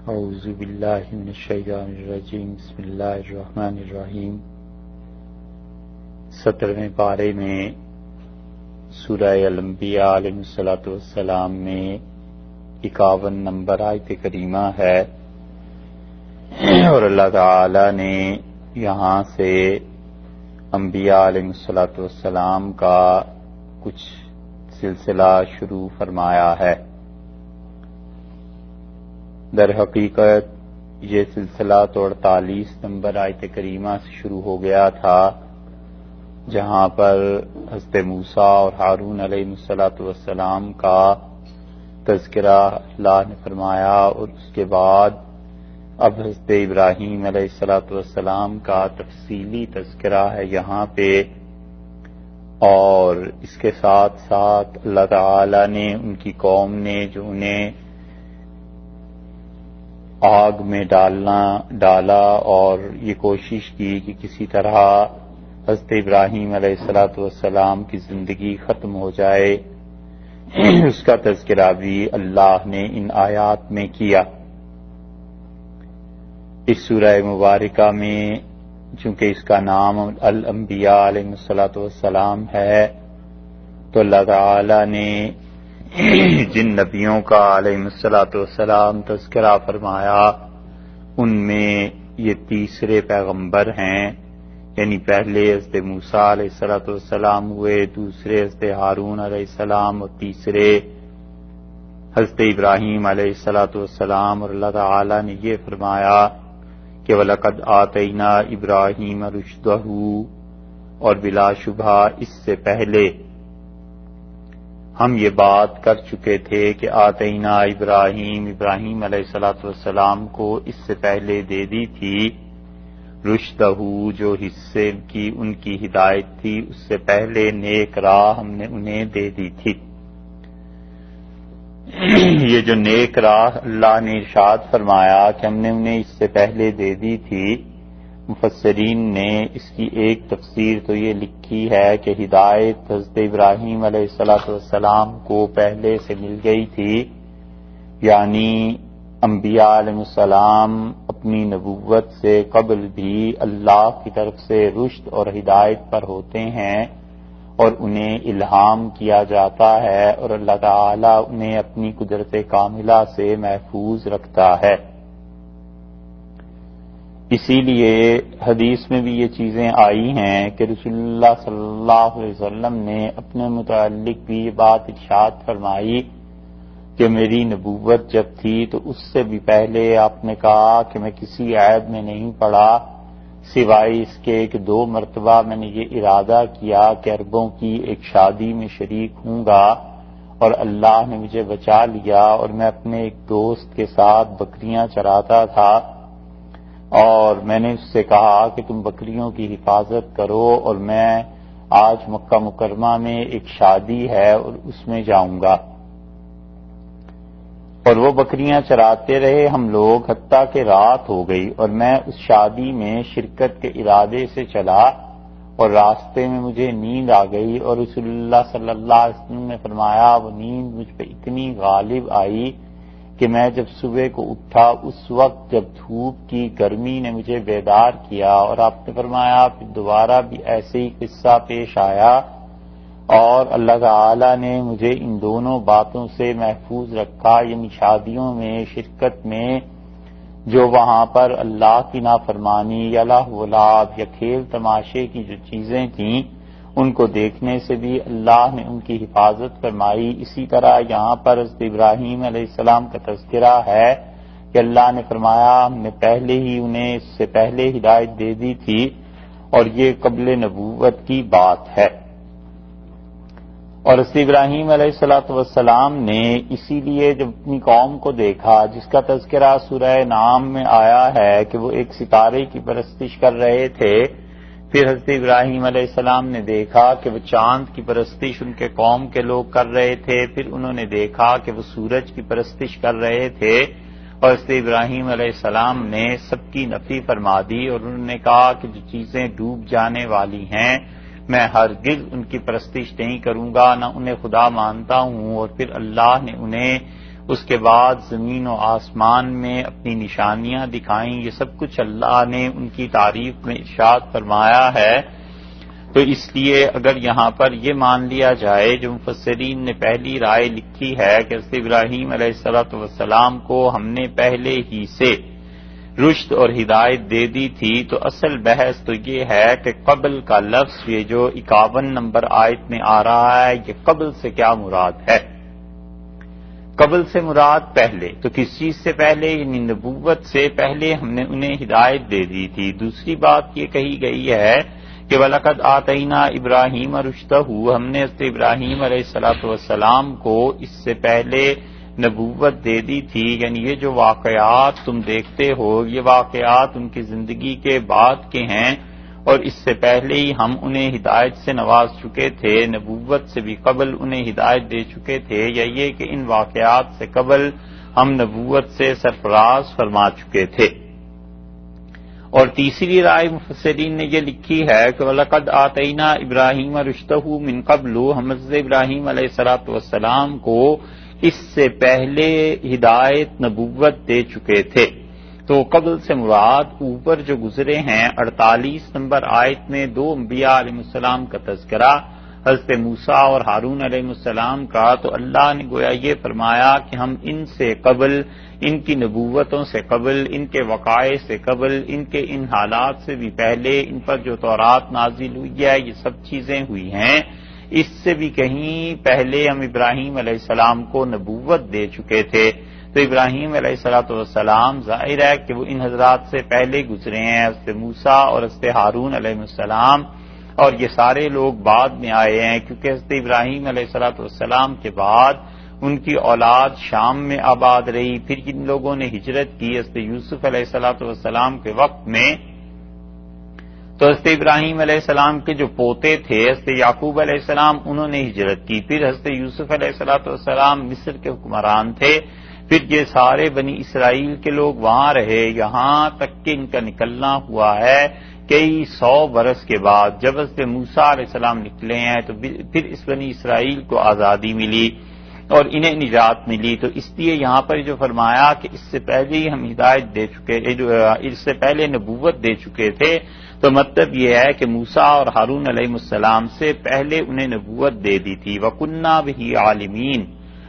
اعوذ باللہ من الشیطان الرجیم بسم اللہ الرحمن الرحیم 17ویں پارے میں سورہ الانبیاء علیہ الصلوۃ والسلام میں 51 نمبر آیت کریمہ ہے، اور اللہ تعالی نے یہاں سے انبیاء علیہ الصلوۃ والسلام کا کچھ سلسلہ شروع فرمایا ہے۔ در حقیقت یہ سلسلہ تو 48 نمبر آیت کریمہ سے شروع ہو گیا تھا، جہاں پر حضرت موسیٰ اور ہارون علیہ السلام کا تذکرہ اللہ نے فرمایا، اور اس کے بعد اب حضرت ابراہیم علیہ السلام کا تفصیلی تذکرہ ہے یہاں پہ، اور اس کے ساتھ ساتھ اللہ تعالی نے ان کی قوم نے جو انہیں آگ میں ڈالا اور یہ کوشش کی کہ کسی طرح حضرت ابراہیم علیہ السلام کی زندگی ختم ہو جائے، اس کا تذکرہ بھی اللہ نے ان آیات میں کیا۔ اس سورہ مبارکہ میں چونکہ اس کا نام الانبیاء علیہ السلام ہے، تو اللہ تعالی نے جن نبیوں کا علیہ السلام تذکرہ فرمایا ان میں یہ تیسرے پیغمبر ہیں، یعنی پہلے حضرت موسیٰ علیہ السلام ہوئے، دوسرے حضرت ہارون علیہ السلام، اور تیسرے حضرت ابراہیم علیہ السلام۔ اور اللہ تعالی نے یہ فرمایا کہ وَلَقَدْ آتَيْنَا إِبْرَاهِيمَ رُشْدَهُ، اور بلا شبہ اس سے پہلے ہم یہ بات کر چکے تھے کہ آتینا ابراہیم علیہ السلام کو اس سے پہلے دے دی تھی رشدہ، جو حصے کی ان کی ہدایت تھی، اس سے پہلے نیک راہ ہم نے انہیں دے دی تھی۔ یہ جو نیک راہ اللہ نے ارشاد فرمایا کہ ہم نے انہیں اس سے پہلے دے دی تھی، مفسرین نے اس کی ایک تفسیر تو یہ لکھی ہے کہ ہدایت حضرت ابراہیم علیہ السلام کو پہلے سے مل گئی تھی، یعنی انبیاء علیہ السلام اپنی نبوت سے قبل بھی اللہ کی طرف سے رشد اور ہدایت پر ہوتے ہیں، اور انہیں الہام کیا جاتا ہے، اور اللہ تعالی انہیں اپنی قدرت کاملہ سے محفوظ رکھتا ہے۔ اسی لیے حدیث میں بھی یہ چیزیں آئی ہیں کہ رسول اللہ صلی اللہ علیہ وسلم نے اپنے متعلق بھی یہ بات ارشاد فرمائی کہ میری نبوت جب تھی تو اس سے بھی پہلے آپ نے کہا کہ میں کسی عیب میں نہیں پڑا، سوائے اس کے کہ 2 مرتبہ میں نے یہ ارادہ کیا کہ عربوں کی ایک شادی میں شریک ہوں گا، اور اللہ نے مجھے بچا لیا، اور میں اپنے ایک دوست کے ساتھ بکریاں چراتا تھا، اور میں نے اس سے کہا کہ تم بکریوں کی حفاظت کرو، اور میں آج مکہ مکرمہ میں ایک شادی ہے اور اس میں جاؤں گا، اور وہ بکریاں چراتے رہے ہم لوگ حتیٰ کہ رات ہو گئی، اور میں اس شادی میں شرکت کے ارادے سے چلا، اور راستے میں مجھے نیند آ گئی، اور رسول اللہ صلی اللہ علیہ وسلم نے فرمایا وہ نیند مجھ پہ اتنی غالب آئی کہ میں جب صبح کو اٹھا اس وقت جب دھوپ کی گرمی نے مجھے بیدار کیا، اور آپ نے فرمایا پھر دوبارہ بھی ایسے ہی قصہ پیش آیا، اور اللہ تعالی نے مجھے ان دونوں باتوں سے محفوظ رکھا، یعنی شادیوں میں شرکت میں جو وہاں پر اللہ کی نافرمانی یا لہو و لعب یا کھیل تماشے کی جو چیزیں تھیں ان کو دیکھنے سے بھی اللہ نے ان کی حفاظت فرمائی۔ اسی طرح یہاں پر حضرت ابراہیم علیہ السلام کا تذکرہ ہے کہ اللہ نے فرمایا ہم نے پہلے ہی انہیں اس سے پہلے ہدایت دے دی تھی، اور یہ قبل نبوت کی بات ہے۔ اور حضرت ابراہیم علیہ السلام نے اسی لیے جب اپنی قوم کو دیکھا، جس کا تذکرہ سورہ نعم میں آیا ہے کہ وہ ایک ستارے کی پرستش کر رہے تھے، پھر حضرت ابراہیم علیہ السلام نے دیکھا کہ وہ چاند کی پرستش ان کے قوم کے لوگ کر رہے تھے، پھر انہوں نے دیکھا کہ وہ سورج کی پرستش کر رہے تھے، اور حضرت ابراہیم علیہ السلام نے سب کی نفی فرما دی، اور انہوں نے کہا کہ جو چیزیں ڈوب جانے والی ہیں میں ہرگز ان کی پرستش نہیں کروں گا، نہ انہیں خدا مانتا ہوں، اور پھر اللہ نے انہیں اس کے بعد زمین و آسمان میں اپنی نشانیاں دکھائیں، یہ سب کچھ اللہ نے ان کی تعریف میں ارشاد فرمایا ہے۔ تو اس لیے اگر یہاں پر یہ مان لیا جائے، جو مفسرین نے پہلی رائے لکھی ہے کہ حضرت ابراہیم علیہ السلام کو ہم نے پہلے ہی سے رشد اور ہدایت دے دی تھی، تو اصل بحث تو یہ ہے کہ قبل کا لفظ یہ جو 51 نمبر آیت میں آ رہا ہے، یہ قبل سے کیا مراد ہے؟ قبل سے مراد پہلے، تو کس چیز سے پہلے؟ یعنی نبوت سے پہلے ہم نے انہیں ہدایت دے دی تھی۔ دوسری بات یہ کہی گئی ہے کہ وَلَقَدْ آتَيْنَا إِبْرَاهِيمَ رُشْدَهُ، ہم نے حضرت ابراہیم علیہ السلام کو اس سے پہلے نبوت دے دی تھی۔ یعنی یہ جو واقعات تم دیکھتے ہو، یہ واقعات ان کی زندگی کے بعد کے ہیں، اور اس سے پہلے ہی ہم انہیں ہدایت سے نواز چکے تھے، نبوت سے بھی قبل انہیں ہدایت دے چکے تھے، یا یہ کہ ان واقعات سے قبل ہم نبوت سے سرفراز فرما چکے تھے۔ اور تیسری رائے مفسرین نے یہ لکھی ہے کہ وَلَقَدْ آتَيْنَا إِبْرَاهِيمَ رُشْدَهُ مِنْ قَبْلُ، ہم حضرت ابراہیم علیہ السلام کو اس سے پہلے ہدایت نبوت دے چکے تھے۔ تو قبل سے مراد اوپر جو گزرے ہیں 48 نمبر آیت میں دو انبیاء علیہ السلام کا تذکرہ، حضرت موسیٰ اور ہارون علیہ السلام کا، تو اللہ نے گویا یہ فرمایا کہ ہم ان سے قبل، ان کی نبوتوں سے قبل، ان کے وقائع سے قبل، ان کے ان حالات سے بھی پہلے، ان پر جو تورات نازل ہوئی ہے، یہ سب چیزیں ہوئی ہیں، اس سے بھی کہیں پہلے ہم ابراہیم علیہ السلام کو نبوت دے چکے تھے۔ تو ابراہیم علیہ السلام ظاہر ہے کہ وہ ان حضرات سے پہلے گزرے ہیں، حضرت موسیٰ اور حضرت ہارون علیہ السلام، اور یہ سارے لوگ بعد میں آئے ہیں، کیونکہ حضرت ابراہیم علیہ السلام کے بعد ان کی اولاد شام میں آباد رہی، پھر جن لوگوں نے ہجرت کی حضرت یوسف علیہ السلام کے وقت میں، تو حضرت ابراہیم علیہ السلام کے جو پوتے تھے حضرت یعقوب علیہ السلام، انہوں نے ہجرت کی، پھر حضرت یوسف علیہ السلام مصر کے حکمران تھے، پھر یہ سارے بنی اسرائیل کے لوگ وہاں رہے، یہاں تک کہ ان کا نکلنا ہوا ہے کئی 100 برس کے بعد۔ جب حضرت موسیٰ علیہ السلام نکلے ہیں تو پھر اس بنی اسرائیل کو آزادی ملی اور انہیں نجات ملی۔ تو اس لیے یہاں پر جو فرمایا کہ اس سے پہلے ہی ہم ہدایت دے چکے، اس سے پہلے نبوت دے چکے تھے، تو مطلب یہ ہے کہ موسیٰ اور ہارون علیہ السلام سے پہلے انہیں نبوت دے دی تھی۔ وَكُنَّا بِهِ عَالِمِينَ،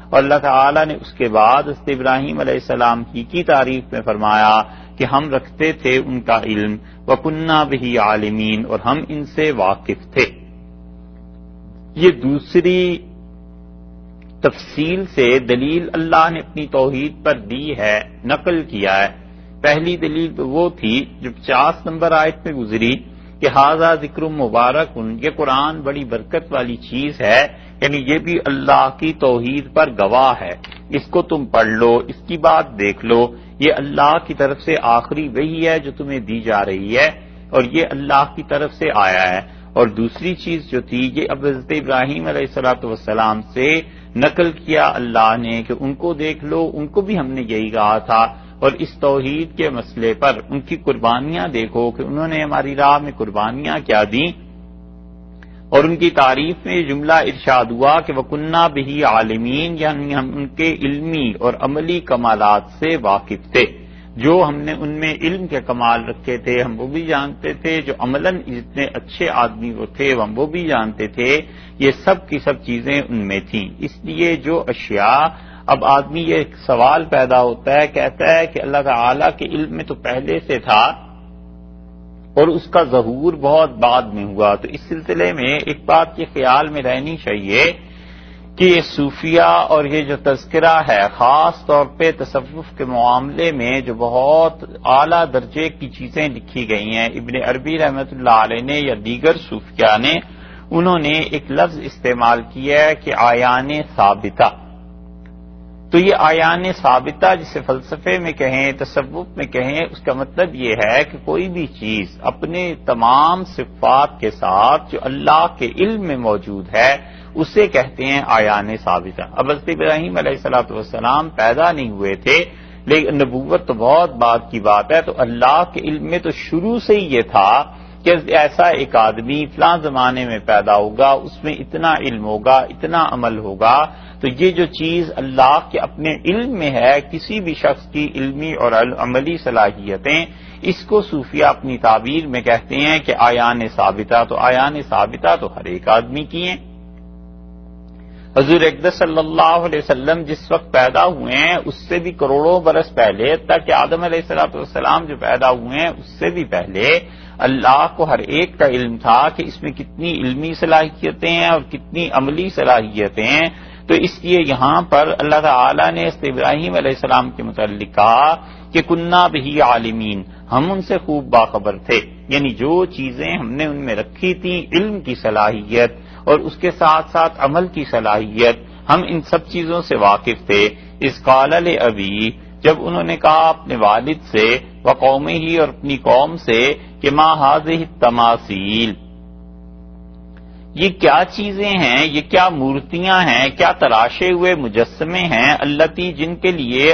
اور اللہ تعالیٰ نے اس کے بعد حضرت ابراہیم علیہ السلام کی تعریف میں فرمایا کہ ہم رکھتے تھے ان کا علم، وَكُنَّا بِهِ عَالِمِينَ، اور ہم ان سے واقف تھے۔ یہ دوسری تفصیل سے دلیل اللہ نے اپنی توحید پر دی ہے، نقل کیا ہے۔ پہلی دلیل وہ تھی جو 50 نمبر آیت میں گزری کہ ھذا ذکر مبارک، یہ قرآن بڑی برکت والی چیز ہے، یعنی یہ بھی اللہ کی توحید پر گواہ ہے، اس کو تم پڑھ لو، اس کی بات دیکھ لو، یہ اللہ کی طرف سے آخری وحی ہے جو تمہیں دی جا رہی ہے، اور یہ اللہ کی طرف سے آیا ہے۔ اور دوسری چیز جو تھی، یہ اب حضرت ابراہیم علیہ السلام سے نقل کیا اللہ نے کہ ان کو دیکھ لو، ان کو بھی ہم نے یہی کہا تھا، اور اس توحید کے مسئلے پر ان کی قربانیاں دیکھو کہ انہوں نے ہماری راہ میں قربانیاں کیا دیں، اور ان کی تعریف میں یہ جملہ ارشاد ہوا کہ وَكُنَّا بِهِ عَالِمِينَ، یعنی ہم ان کے علمی اور عملی کمالات سے واقف تھے، جو ہم نے ان میں علم کے کمال رکھے تھے ہم وہ بھی جانتے تھے، جو عملاً جتنے اچھے آدمی وہ تھے ہم وہ بھی جانتے تھے، یہ سب کی سب چیزیں ان میں تھیں۔ اس لیے جو اشیاء، اب آدمی یہ سوال پیدا ہوتا ہے، کہتا ہے کہ اللہ تعالیٰ کے علم میں تو پہلے سے تھا اور اس کا ظہور بہت بعد میں ہوا، تو اس سلسلے میں ایک بات یہ خیال میں رہنی چاہیے کہ یہ صوفیہ اور یہ جو تذکرہ ہے، خاص طور پہ تصوف کے معاملے میں جو بہت اعلیٰ درجے کی چیزیں لکھی گئی ہیں، ابن عربی رحمۃ اللہ علیہ نے یا دیگر صوفیہ نے، انہوں نے ایک لفظ استعمال کیا ہے کہ آیان ثابتہ۔ تو یہ آیان ثابتہ جسے فلسفے میں کہیں، تصوف میں کہیں، اس کا مطلب یہ ہے کہ کوئی بھی چیز اپنے تمام صفات کے ساتھ جو اللہ کے علم میں موجود ہے اسے کہتے ہیں آیان ثابتہ۔ اب حضرت ابراہیم علیہ السلام پیدا نہیں ہوئے تھے، لیکن نبوت تو بہت بعد کی بات ہے، تو اللہ کے علم میں تو شروع سے ہی یہ تھا کہ ایسا ایک آدمی فلاں زمانے میں پیدا ہوگا، اس میں اتنا علم ہوگا، اتنا عمل ہوگا، تو یہ جو چیز اللہ کے اپنے علم میں ہے، کسی بھی شخص کی علمی اور عملی صلاحیتیں، اس کو صوفیہ اپنی تعبیر میں کہتے ہیں کہ آیان ثابتہ، تو آیان ثابتہ تو ہر ایک آدمی کی ہیں۔ حضور اقدس صلی اللہ علیہ وسلم جس وقت پیدا ہوئے ہیں اس سے بھی کروڑوں برس پہلے، تاکہ آدم علیہ السلام جو پیدا ہوئے ہیں اس سے بھی پہلے اللہ کو ہر ایک کا علم تھا کہ اس میں کتنی علمی صلاحیتیں ہیں اور کتنی عملی صلاحیتیں ہیں۔ تو اس لیے یہاں پر اللہ تعالی نے ابراہیم علیہ السلام کے متعلق کہا کہ کننا بہی عالمین، ہم ان سے خوب باخبر تھے، یعنی جو چیزیں ہم نے ان میں رکھی تھیں، علم کی صلاحیت اور اس کے ساتھ ساتھ عمل کی صلاحیت، ہم ان سب چیزوں سے واقف تھے۔ اس قال لابی، جب انہوں نے کہا اپنے والد سے، وقومہ ہی، اور اپنی قوم سے، کہ ما ھذہ التماثیل، یہ کیا چیزیں ہیں، یہ کیا مورتیاں ہیں، کیا تراشے ہوئے مجسمے ہیں، التی، جن کے لیے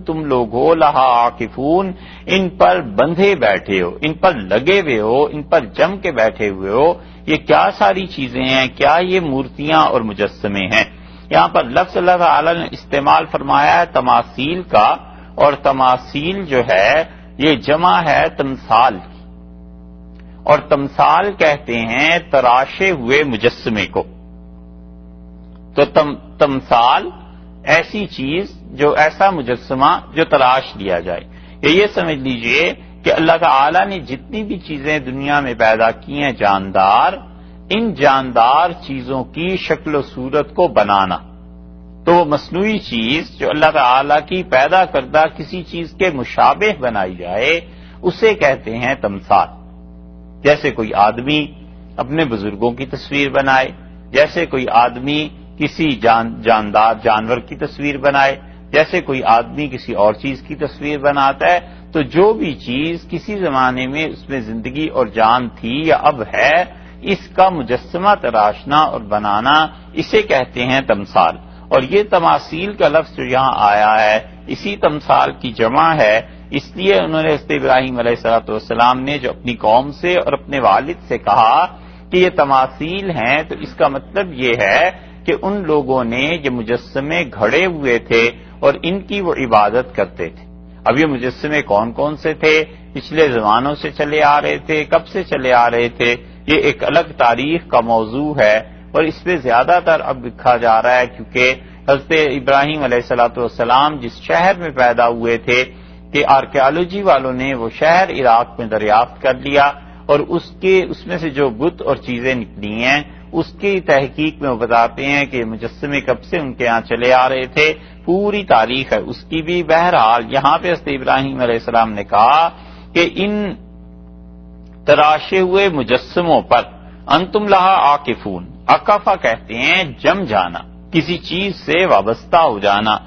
تم لوگ ہو لہا عاکفون، ان پر بندھے بیٹھے ہو، ان پر لگے ہوئے ہو، ان پر جم کے بیٹھے ہوئے ہو، یہ کیا ساری چیزیں ہیں، کیا یہ مورتیاں اور مجسمے ہیں۔ یہاں پر لفظ اللہ تعالی نے استعمال فرمایا ہے تماثیل کا، اور تماثیل جو ہے یہ جمع ہے تمثال کی، اور تمثال کہتے ہیں تراشے ہوئے مجسمے کو۔ تو تمثال ایسی چیز، جو ایسا مجسمہ جو تراش لیا جائے، یہ سمجھ لیجئے کہ اللہ تعالی نے جتنی بھی چیزیں دنیا میں پیدا کی ہیں جاندار، ان جاندار چیزوں کی شکل و صورت کو بنانا، تو وہ مصنوعی چیز جو اللہ تعالی کی پیدا کردہ کسی چیز کے مشابہ بنائی جائے، اسے کہتے ہیں تمثال۔ جیسے کوئی آدمی اپنے بزرگوں کی تصویر بنائے، جیسے کوئی آدمی کسی جاندار جانور کی تصویر بنائے، جیسے کوئی آدمی کسی اور چیز کی تصویر بناتا ہے، تو جو بھی چیز کسی زمانے میں اس میں زندگی اور جان تھی یا اب ہے، اس کا مجسمہ تراشنا اور بنانا، اسے کہتے ہیں تمثال۔ اور یہ تماثیل کا لفظ جو یہاں آیا ہے، اسی تمثال کی جمع ہے، اس لیے انہوں نے حضرت ابراہیم علیہ السلام نے جو اپنی قوم سے اور اپنے والد سے کہا کہ یہ تماثیل ہیں، تو اس کا مطلب یہ ہے کہ ان لوگوں نے یہ مجسمے گھڑے ہوئے تھے اور ان کی وہ عبادت کرتے تھے۔ اب یہ مجسمے کون کون سے تھے، پچھلے زمانوں سے چلے آ رہے تھے، کب سے چلے آ رہے تھے، یہ ایک الگ تاریخ کا موضوع ہے، اور اس پہ زیادہ تر اب لکھا جا رہا ہے، کیونکہ حضرت ابراہیم علیہ السلام جس شہر میں پیدا ہوئے تھے کہ آرکیالوجی والوں نے وہ شہر عراق میں دریافت کر لیا، اور اس میں سے جو بت اور چیزیں نکلی ہیں، اس کی تحقیق میں وہ بتاتے ہیں کہ مجسمے کب سے ان کے ہاں چلے آ رہے تھے، پوری تاریخ ہے اس کی بھی۔ بہرحال یہاں پہ حضرت ابراہیم علیہ السلام نے کہا کہ ان تراشے ہوئے مجسموں پر انتم لہا عاکفون، عکفہ کہتے ہیں جم جانا، کسی چیز سے وابستہ ہو جانا،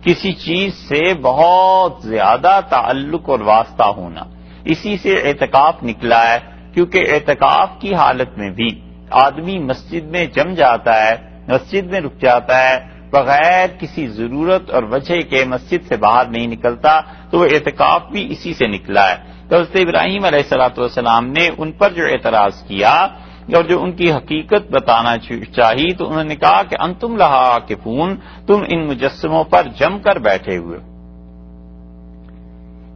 کسی چیز سے بہت زیادہ تعلق اور واسطہ ہونا، اسی سے اعتکاف نکلا ہے، کیونکہ اعتکاف کی حالت میں بھی آدمی مسجد میں جم جاتا ہے، مسجد میں رک جاتا ہے، بغیر کسی ضرورت اور وجہ کے مسجد سے باہر نہیں نکلتا، تو وہ اعتکاف بھی اسی سے نکلا ہے۔ تو حضرت ابراہیم علیہ السلام نے ان پر جو اعتراض کیا اور جو ان کی حقیقت بتانا چاہی، تو انہوں نے کہا کہ انتم لہا عاکفون، تم ان مجسموں پر جم کر بیٹھے ہوئے۔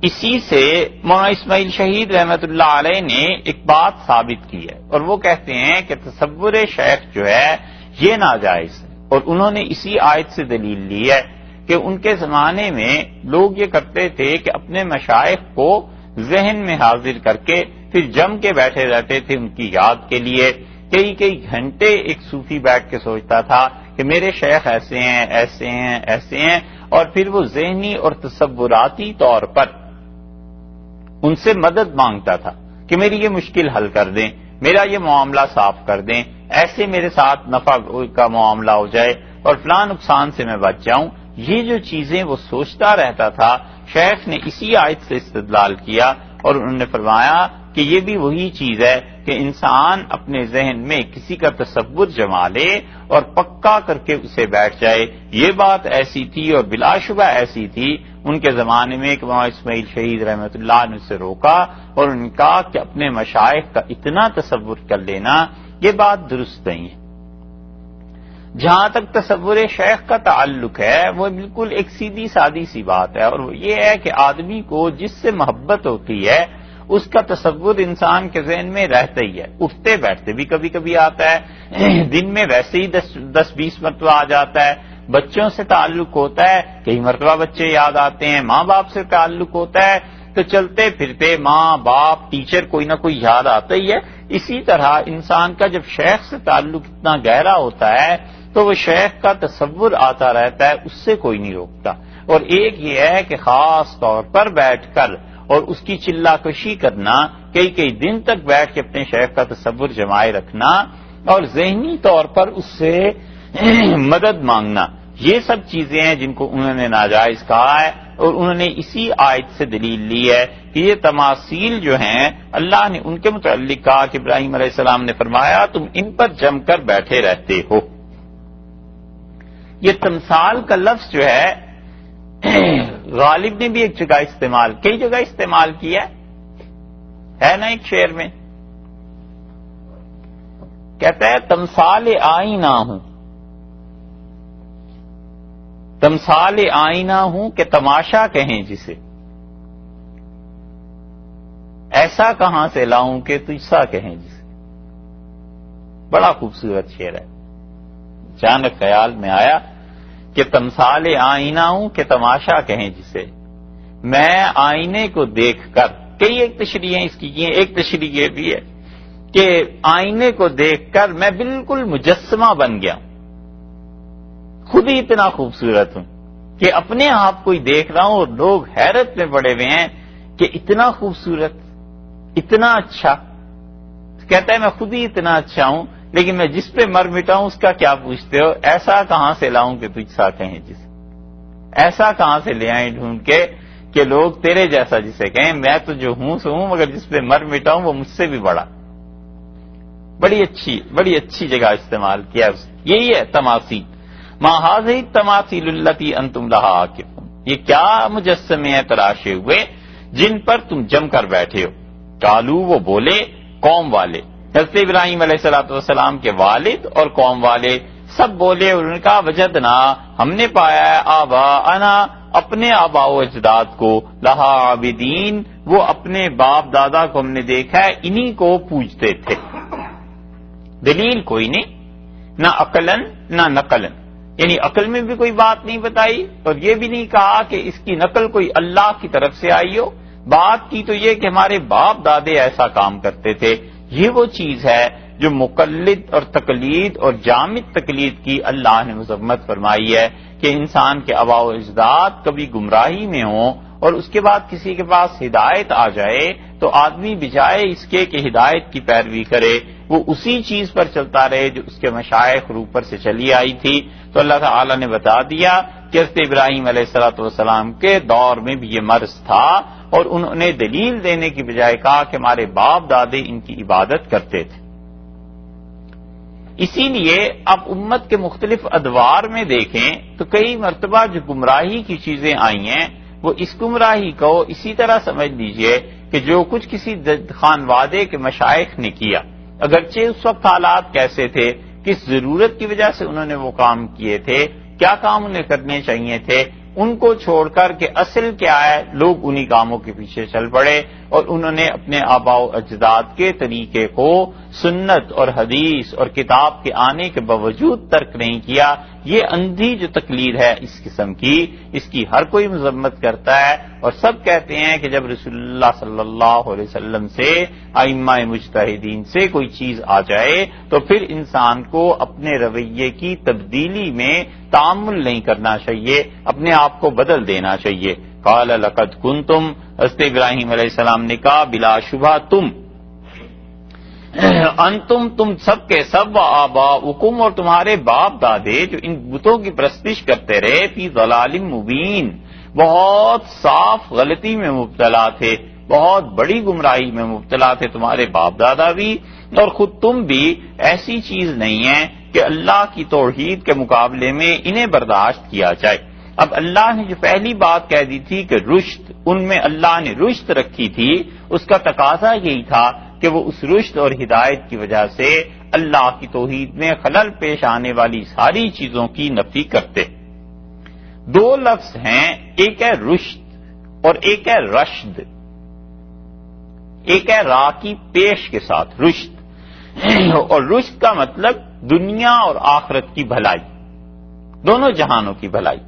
اسی سے مولانا اسماعیل شہید رحمت اللہ علیہ نے ایک بات ثابت کی ہے، اور وہ کہتے ہیں کہ تصور شیخ جو ہے یہ ناجائز ہے، اور انہوں نے اسی آیت سے دلیل لی ہے کہ ان کے زمانے میں لوگ یہ کرتے تھے کہ اپنے مشائخ کو ذہن میں حاضر کر کے پھر جم کے بیٹھے رہتے تھے ان کی یاد کے لیے، کئی گھنٹے ایک صوفی بیٹھ کے سوچتا تھا کہ میرے شیخ ایسے ہیں، ایسے ہیں، ایسے ہیں، اور پھر وہ ذہنی اور تصوراتی طور پر ان سے مدد مانگتا تھا کہ میری یہ مشکل حل کر دیں، میرا یہ معاملہ صاف کر دیں، ایسے میرے ساتھ نفع کا معاملہ ہو جائے اور فلاں نقصان سے میں بچ جاؤں۔ یہ جو چیزیں وہ سوچتا رہتا تھا، شیخ نے اسی آیت سے استدلال کیا، اور انہوں نے فرمایا کہ یہ بھی وہی چیز ہے کہ انسان اپنے ذہن میں کسی کا تصور جما لے اور پکا کر کے اسے بیٹھ جائے۔ یہ بات ایسی تھی اور بلا شبہ ایسی تھی ان کے زمانے میں کہ مولانا اسماعیل شہید رحمۃ اللہ نے اسے روکا، اور ان کا کہ اپنے مشائخ کا اتنا تصور کر لینا یہ بات درست نہیں ہے۔ جہاں تک تصور شیخ کا تعلق ہے وہ بالکل ایک سیدھی سادی سی بات ہے، اور وہ یہ ہے کہ آدمی کو جس سے محبت ہوتی ہے اس کا تصور انسان کے ذہن میں رہتا ہی ہے، اٹھتے بیٹھتے بھی کبھی کبھی آتا ہے، دن میں ویسے ہی 10-20 مرتبہ آ جاتا ہے، بچوں سے تعلق ہوتا ہے، کئی مرتبہ بچے یاد آتے ہیں، ماں باپ سے تعلق ہوتا ہے تو چلتے پھرتے ماں باپ ٹیچر کوئی نہ کوئی یاد آتا ہی ہے۔ اسی طرح انسان کا جب شیخ سے تعلق اتنا گہرا ہوتا ہے تو وہ شیخ کا تصور آتا رہتا ہے، اس سے کوئی نہیں روکتا۔ اور ایک یہ ہے کہ خاص طور پر بیٹھ کر اور اس کی چلا کشی کرنا، کئی دن تک بیٹھ کے اپنے شیخ کا تصور جمائے رکھنا اور ذہنی طور پر اس سے مدد مانگنا، یہ سب چیزیں ہیں جن کو انہوں نے ناجائز کہا ہے، اور انہوں نے اسی آیت سے دلیل لی ہے کہ یہ تماثیل جو ہیں اللہ نے ان کے متعلق کہا کہ ابراہیم علیہ السلام نے فرمایا تم ان پر جم کر بیٹھے رہتے ہو۔ یہ تمثال کا لفظ جو ہے غالب نے بھی ایک جگہ استعمال، کئی جگہ استعمال کیا ہے نا، ایک شعر میں کہتا ہے تمثال آئینہ ہوں، تمثال آئینہ ہوں کہ تماشا کہیں جسے، ایسا کہاں سے لاؤں کہ تجھسا کہیں جسے۔ بڑا خوبصورت شعر ہے، اچانک خیال میں آیا کہ تمثال آئینہ ہوں کہ تماشا کہیں جسے، میں آئینے کو دیکھ کر، کئی ایک تشریحیں اس کی ہیں، ایک تشریح یہ بھی ہے کہ آئینے کو دیکھ کر میں بالکل مجسمہ بن گیا، خود ہی اتنا خوبصورت ہوں کہ اپنے آپ کو ہی دیکھ رہا ہوں اور لوگ حیرت میں پڑے ہوئے ہیں کہ اتنا خوبصورت، اتنا اچھا۔ کہتا ہے میں خود ہی اتنا اچھا ہوں، لیکن میں جس پہ مر مٹا ہوں اس کا کیا پوچھتے ہو، ایسا کہاں سے لاؤں کہ تجھ سا کہیں جسے، ایسا کہاں سے لے آئیں ڈھونڈ کے کہ لوگ تیرے جیسا جسے کہیں، میں تو جو ہوں سو ہوں، مگر جس پہ مر مٹا ہوں وہ مجھ سے بھی بڑا۔ بڑی اچھی جگہ استعمال کیا، یہی ہے تماثیل۔ ما هذه التماثيل التي انتم لها عاكفون، یہ کیا مجسمے ہیں تراشے ہوئے جن پر تم جم کر بیٹھے ہو۔ قالوا، وہ بولے، قوم والے، حضرت ابراہیم علیہ السلام کے والد اور قوم والے سب بولے، اور ان کا وجدنا، ہم نے پایا ہے، آباءنا، اپنے آباء و اجداد کو، لہا عابدین، وہ اپنے باپ دادا کو ہم نے دیکھا ہے انہی کو پوجتے تھے۔ دلیل کوئی نہیں، نہ عقلاً نہ نقلاً، یعنی عقل میں بھی کوئی بات نہیں بتائی اور یہ بھی نہیں کہا کہ اس کی نقل کوئی اللہ کی طرف سے آئی ہو، بات کی تو یہ کہ ہمارے باپ دادے ایسا کام کرتے تھے۔ یہ وہ چیز ہے جو مقلد اور تقلید اور جامد تقلید کی اللہ نے مذمت فرمائی ہے کہ انسان کے آباء و اجداد کبھی گمراہی میں ہوں اور اس کے بعد کسی کے پاس ہدایت آ جائے تو آدمی بجائے اس کے کہ ہدایت کی پیروی کرے وہ اسی چیز پر چلتا رہے جو اس کے مشائخ اور اوپر سے چلی آئی تھی۔ تو اللہ تعالی نے بتا دیا کہ حضرت ابراہیم علیہ السلام کے دور میں بھی یہ مرض تھا، اور انہوں نے دلیل دینے کی بجائے کہا کہ ہمارے باپ دادے ان کی عبادت کرتے تھے۔ اسی لیے اب امت کے مختلف ادوار میں دیکھیں تو کئی مرتبہ جو گمراہی کی چیزیں آئی ہیں وہ اس گمراہی کو اسی طرح سمجھ لیجئے کہ جو کچھ کسی خانوادے کے مشائخ نے کیا، اگرچہ اس وقت حالات کیسے تھے، کس ضرورت کی وجہ سے انہوں نے وہ کام کیے تھے، کیا کام انہیں کرنے چاہیے تھے، ان کو چھوڑ کر کہ اصل کیا ہے لوگ انہی کاموں کے پیچھے چل پڑے اور انہوں نے اپنے آباء و اجداد کے طریقے کو سنت اور حدیث اور کتاب کے آنے کے باوجود ترک نہیں کیا۔ یہ اندھی جو تقلید ہے اس قسم کی، اس کی ہر کوئی مذمت کرتا ہے، اور سب کہتے ہیں کہ جب رسول اللہ صلی اللہ علیہ وسلم سے، ائمہ مجتہدین سے کوئی چیز آ جائے تو پھر انسان کو اپنے رویے کی تبدیلی میں تعامل نہیں کرنا چاہیے، اپنے آپ کو بدل دینا چاہیے۔ قال لقد کنتم، حضرت ابراہیم علیہ السلام نے کہا بلا شبہ تم سب کے سب آباؤکم، اور تمہارے باپ دادے جو ان بتوں کی پرستش کرتے رہے، فی ضلال مبین، بہت صاف غلطی میں مبتلا تھے، بہت بڑی گمراہی میں مبتلا تھے تمہارے باپ دادا بھی، اور خود تم بھی۔ ایسی چیز نہیں ہے کہ اللہ کی توحید کے مقابلے میں انہیں برداشت کیا جائے۔ اب اللہ نے جو پہلی بات کہہ دی تھی کہ رشد، ان میں اللہ نے رشد رکھی تھی، اس کا تقاضا یہی تھا کہ وہ اس رشد اور ہدایت کی وجہ سے اللہ کی توحید میں خلل پیش آنے والی ساری چیزوں کی نفی کرتے۔ دو لفظ ہیں، ایک ہے رشد اور ایک ہے رشد، ایک ہے را کی پیش کے ساتھ رشد، اور رشد کا مطلب دنیا اور آخرت کی بھلائی، دونوں جہانوں کی بھلائی،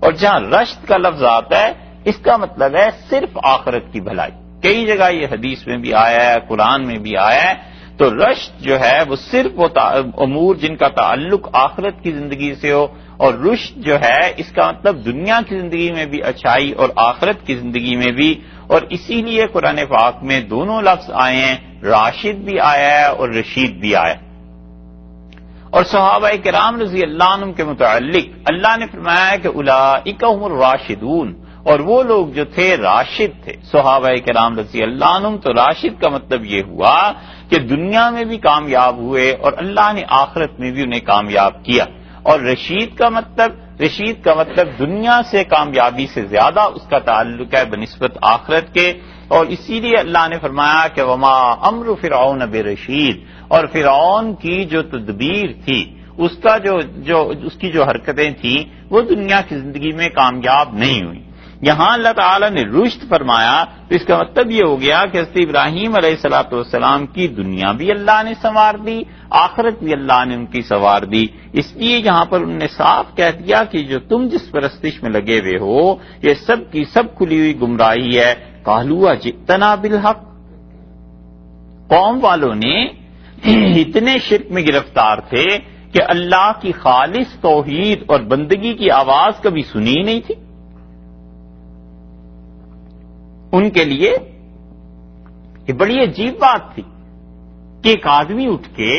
اور جہاں رشد کا لفظ آتا ہے اس کا مطلب ہے صرف آخرت کی بھلائی۔ کئی جگہ یہ حدیث میں بھی آیا ہے، قرآن میں بھی آیا ہے۔ تو رشد جو ہے وہ صرف وہ امور جن کا تعلق آخرت کی زندگی سے ہو، اور رشد جو ہے اس کا مطلب دنیا کی زندگی میں بھی اچھائی اور آخرت کی زندگی میں بھی، اور اسی لیے قرآن پاک میں دونوں لفظ آئے ہیں، راشد بھی آیا ہے اور رشید بھی آیا ہے۔ اور صحابہ کرام رضی اللہ عنہم کے متعلق اللہ نے فرمایا ہے کہ اولئک هم الراشدون، اور وہ لوگ جو تھے راشد تھے صحابہ کرام رضی اللہ عنہم۔ تو راشد کا مطلب یہ ہوا کہ دنیا میں بھی کامیاب ہوئے اور اللہ نے آخرت میں بھی انہیں کامیاب کیا، اور رشید کا مطلب دنیا سے کامیابی سے زیادہ اس کا تعلق ہے بنسبت آخرت کے، اور اسی لیے اللہ نے فرمایا کہ وما امر فرعون برشید، اور فرعون کی جو تدبیر تھی، اس کی جو حرکتیں تھیں وہ دنیا کی زندگی میں کامیاب نہیں ہوئی۔ یہاں اللہ تعالیٰ نے رشد فرمایا تو اس کا مطلب یہ ہو گیا کہ حضرت ابراہیم علیہ السلام کی دنیا بھی اللہ نے سنوار دی، آخرت بھی اللہ نے ان کی سنوار دی۔ اس لیے یہاں پر انہوں نے صاف کہہ دیا کہ جو تم جس پرستش میں لگے ہوئے ہو یہ سب کی سب کھلی ہوئی گمراہی ہے۔ قالوا اجئتنا بالحق، قوم والوں نے اتنے شرک میں گرفتار تھے کہ اللہ کی خالص توحید اور بندگی کی آواز کبھی سنی نہیں تھی۔ ان کے لیے یہ بڑی عجیب بات تھی کہ ایک آدمی اٹھ کے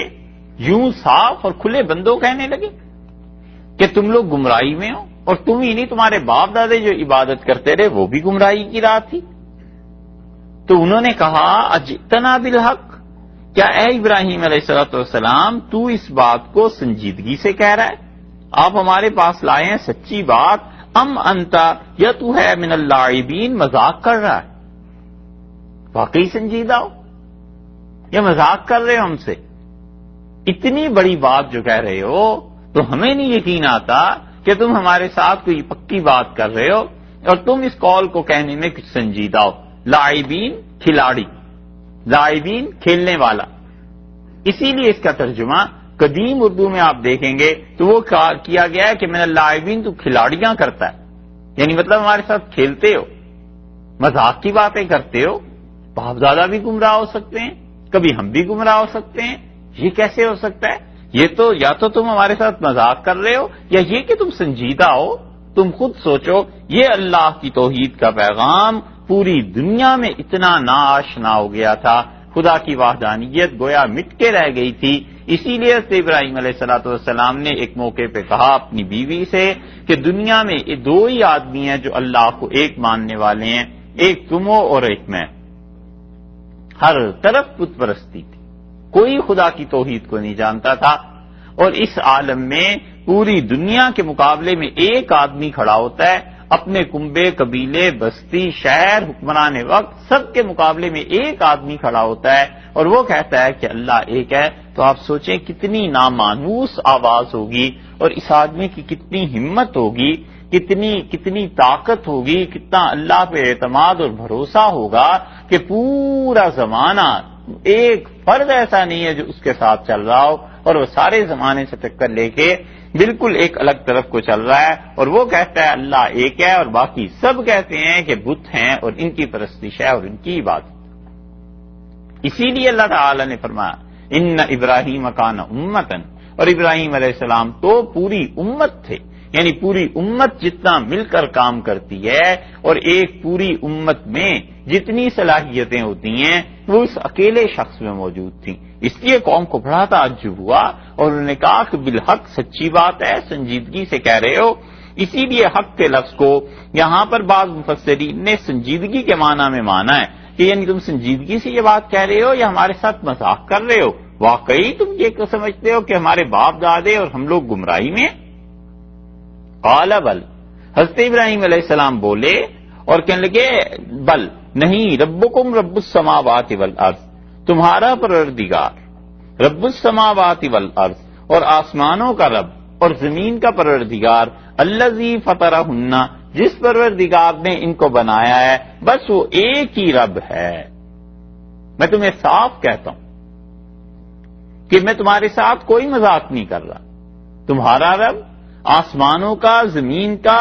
یوں صاف اور کھلے بندوں کہنے لگے کہ تم لوگ گمراہی میں ہو، اور تم ہی نہیں تمہارے باپ دادے جو عبادت کرتے رہے وہ بھی گمراہی کی راہ تھی۔ تو انہوں نے کہا اجئتنا بالحق، کیا اے ابراہیم علیہ السلام تو اس بات کو سنجیدگی سے کہہ رہا ہے؟ آپ ہمارے پاس لائے ہیں سچی بات، ام انتا، یا تو ہے من اللاعبین، مذاق کر رہا ہے؟ واقعی سنجیدہ ہو یا مذاق کر رہے ہو ہم سے؟ اتنی بڑی بات جو کہہ رہے ہو تو ہمیں نہیں یقین آتا کہ تم ہمارے ساتھ کوئی پکی بات کر رہے ہو، اور تم اس قول کو کہنے میں کچھ سنجیدہ ہو۔ لاعبین کھلاڑی، لاعبین کھیلنے والا، اسی لیے اس کا ترجمہ قدیم اردو میں آپ دیکھیں گے تو وہ کیا گیا ہے کہ من اللاعبین، تو کھلاڑیاں کرتا ہے، یعنی مطلب ہمارے ساتھ کھیلتے ہو، مذاق کی باتیں کرتے ہو۔ باپ دادا بھی گمراہ ہو سکتے ہیں، کبھی ہم بھی گمراہ ہو سکتے ہیں، یہ کیسے ہو سکتا ہے؟ یہ تو یا تو تم ہمارے ساتھ مذاق کر رہے ہو یا یہ کہ تم سنجیدہ ہو۔ تم خود سوچو، یہ اللہ کی توحید کا پیغام پوری دنیا میں اتنا ناآشنا ہو گیا تھا، خدا کی وحدانیت گویا مٹ کے رہ گئی تھی۔ اسی لیے حضرت ابراہیم علیہ السلام نے ایک موقع پہ کہا اپنی بیوی سے کہ دنیا میں یہ دو ہی آدمی ہیں جو اللہ کو ایک ماننے والے ہیں، ایک تم ہو اور ایک میں۔ ہر طرف بت پرستی تھی، کوئی خدا کی توحید کو نہیں جانتا تھا، اور اس عالم میں پوری دنیا کے مقابلے میں ایک آدمی کھڑا ہوتا ہے، اپنے کنبے، قبیلے، بستی، شہر، حکمران وقت سب کے مقابلے میں ایک آدمی کھڑا ہوتا ہے اور وہ کہتا ہے کہ اللہ ایک ہے۔ تو آپ سوچیں کتنی نامانوس آواز ہوگی، اور اس آدمی کی کتنی ہمت ہوگی، کتنی طاقت ہوگی، کتنا اللہ پہ اعتماد اور بھروسہ ہوگا کہ پورا زمانہ ایک فرد ایسا نہیں ہے جو اس کے ساتھ چل رہا ہو، اور وہ سارے زمانے سے ٹکر لے کے بالکل ایک الگ طرف کو چل رہا ہے، اور وہ کہتا ہے اللہ ایک ہے، اور باقی سب کہتے ہیں کہ بت ہیں اور ان کی پرستش ہے اور ان کی عبادت۔ اسی لیے اللہ تعالی نے فرمایا ان ابراہیم کان امتن، اور ابراہیم علیہ السلام تو پوری امت تھے، یعنی پوری امت جتنا مل کر کام کرتی ہے، اور ایک پوری امت میں جتنی صلاحیتیں ہوتی ہیں وہ اس اکیلے شخص میں موجود تھیں۔ اس لیے قوم کو بڑا تعجب ہوا، اور انہوں نے کہا کہ بالحق سچی بات ہے، سنجیدگی سے کہہ رہے ہو۔ اسی لیے حق کے لفظ کو یہاں پر بعض مفسرین نے سنجیدگی کے معنی میں مانا ہے کہ یعنی تم سنجیدگی سے یہ بات کہہ رہے ہو یا ہمارے ساتھ مذاق کر رہے ہو؟ واقعی تم یہ سمجھتے ہو کہ ہمارے باپ دادے اور ہم لوگ گمراہی میں؟ قال بل، حضرت ابراہیم علیہ السلام بولے اور کہنے لگے بل نہیں، ربکم رب السماوات والارض، تمہارا پروردگار رب السماوات والارض، اور آسمانوں کا رب اور زمین کا پروردگار، الذی فطرہن، جس پروردگار نے ان کو بنایا ہے، بس وہ ایک ہی رب ہے۔ میں تمہیں صاف کہتا ہوں کہ میں تمہارے ساتھ کوئی مذاق نہیں کر رہا، تمہارا رب آسمانوں کا، زمین کا،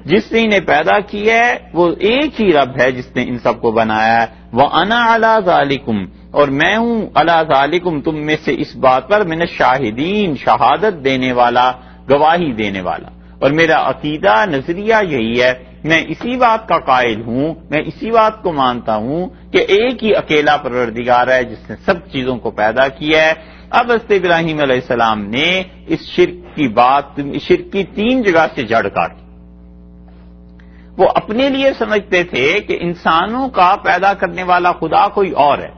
جس نے انہیں پیدا کیا ہے، وہ ایک ہی رب ہے جس نے ان سب کو بنایا ہے۔ وَأَنَا عَلَىٰ ذَٰلِكُمْ، اور میں ہوں عَلَىٰ ذَٰلِكُمْ، تم میں سے اس بات پر، من الشاہدین، شہادت دینے والا، گواہی دینے والا۔ اور میرا عقیدہ، نظریہ یہی ہے، میں اسی بات کا قائل ہوں، میں اسی بات کو مانتا ہوں کہ ایک ہی اکیلا پروردگار ہے جس نے سب چیزوں کو پیدا کیا ہے۔ اب حضرت ابراہیم علیہ السلام نے اس شرک کی بات، شرک کی 3 جگہ سے جڑ کاٹی۔ وہ اپنے لیے سمجھتے تھے کہ انسانوں کا پیدا کرنے والا خدا کوئی اور ہے،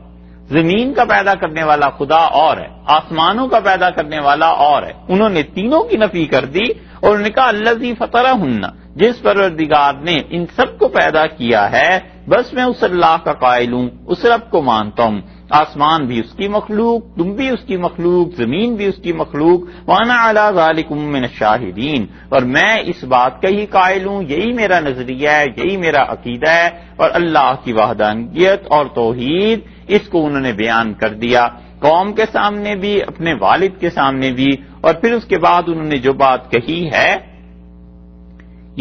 زمین کا پیدا کرنے والا خدا اور ہے، آسمانوں کا پیدا کرنے والا اور ہے۔ انہوں نے تینوں کی نفی کر دی اور انہوں نے کہا الذی فطرہن، جس پروردگار نے ان سب کو پیدا کیا ہے، بس میں اس اللہ کا قائل ہوں، اس رب کو مانتا ہوں۔ آسمان بھی اس کی مخلوق، تم بھی اس کی مخلوق، زمین بھی اس کی مخلوق۔ وَأَنَا عَلَىٰ ذَٰلِكُمْ مِنَ الشَّاهِدِينَ، اور میں اس بات کا ہی قائل ہوں، یہی میرا نظریہ ہے، یہی میرا عقیدہ ہے۔ اور اللہ کی وحدانیت اور توحید، اس کو انہوں نے بیان کر دیا، قوم کے سامنے بھی، اپنے والد کے سامنے بھی، اور پھر اس کے بعد انہوں نے جو بات کہی ہے،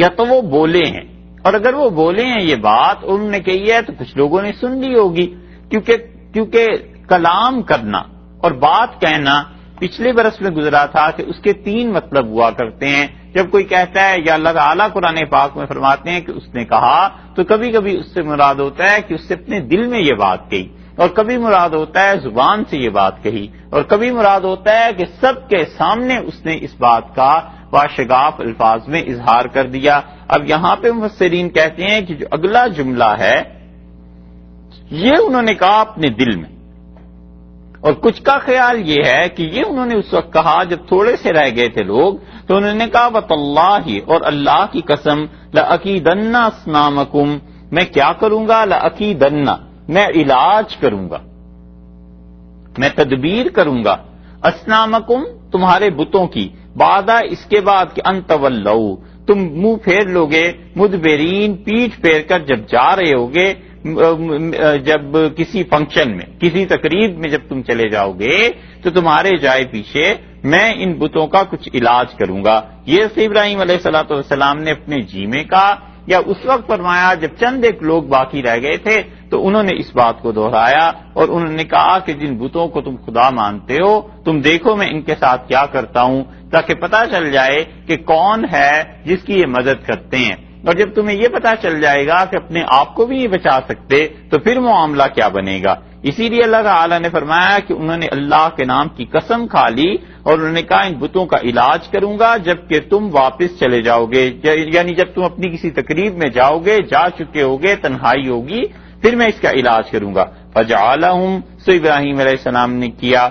یا تو وہ بولے ہیں، اور اگر وہ بولے ہیں یہ بات انہوں نے کہی ہے تو کچھ لوگوں نے سن لی ہوگی، کیونکہ کلام کرنا اور بات کہنا پچھلے برس میں گزرا تھا کہ اس کے 3 مطلب ہوا کرتے ہیں۔ جب کوئی کہتا ہے یا اللہ تعالیٰ قرآن پاک میں فرماتے ہیں کہ اس نے کہا، تو کبھی کبھی اس سے مراد ہوتا ہے کہ اس سے اپنے دل میں یہ بات کہی، اور کبھی مراد ہوتا ہے زبان سے یہ بات کہی، اور کبھی مراد ہوتا ہے کہ سب کے سامنے اس نے اس بات کا واشگاف الفاظ میں اظہار کر دیا۔ اب یہاں پہ مفسرین کہتے ہیں کہ جو اگلا جملہ ہے یہ انہوں نے کہا اپنے دل میں، اور کچھ کا خیال یہ ہے کہ یہ انہوں نے اس وقت کہا جب تھوڑے سے رہ گئے تھے لوگ، تو انہوں نے کہا وَتَاللَّهِ، اور اللہ کی قسم، لَأَكِيدَنَّ أَصْنَامَكُمْ، میں کیا کروں گا، لَأَكِيدَنَّ، میں علاج کروں گا، میں تدبیر کروں گا، أَصْنَامَكُمْ، تمہارے بتوں کی، بعد اس کے بعد کہ أَن تَوَلَّوْا، تم منہ پھیر لوگے، مدبرین، پیٹھ پھیر کر جب جا رہے ہوگے، جب کسی فنکشن میں، کسی تقریب میں جب تم چلے جاؤ گے تو تمہارے جائے پیچھے میں ان بتوں کا کچھ علاج کروں گا۔ یہ ابراہیم علیہ السلام نے اپنے جی میں کہا، یا اس وقت فرمایا جب چند ایک لوگ باقی رہ گئے تھے تو انہوں نے اس بات کو دہرایا، اور انہوں نے کہا کہ جن بتوں کو تم خدا مانتے ہو، تم دیکھو میں ان کے ساتھ کیا کرتا ہوں، تاکہ پتہ چل جائے کہ کون ہے جس کی یہ مدد کرتے ہیں۔ اور جب تمہیں یہ پتا چل جائے گا کہ اپنے آپ کو بھی نہیں بچا سکتے تو پھر معاملہ کیا بنے گا۔ اسی لیے اللہ تعالیٰ نے فرمایا کہ انہوں نے اللہ کے نام کی قسم کھا لی اور انہوں نے کہا ان بتوں کا علاج کروں گا جبکہ تم واپس چلے جاؤ گے، یعنی جب تم اپنی کسی تقریب میں جاؤ گے، جا چکے ہوگے، تنہائی ہوگی، پھر میں اس کا علاج کروں گا۔ فجعلہم، سو ابراہیم علیہ السلام نے کیا،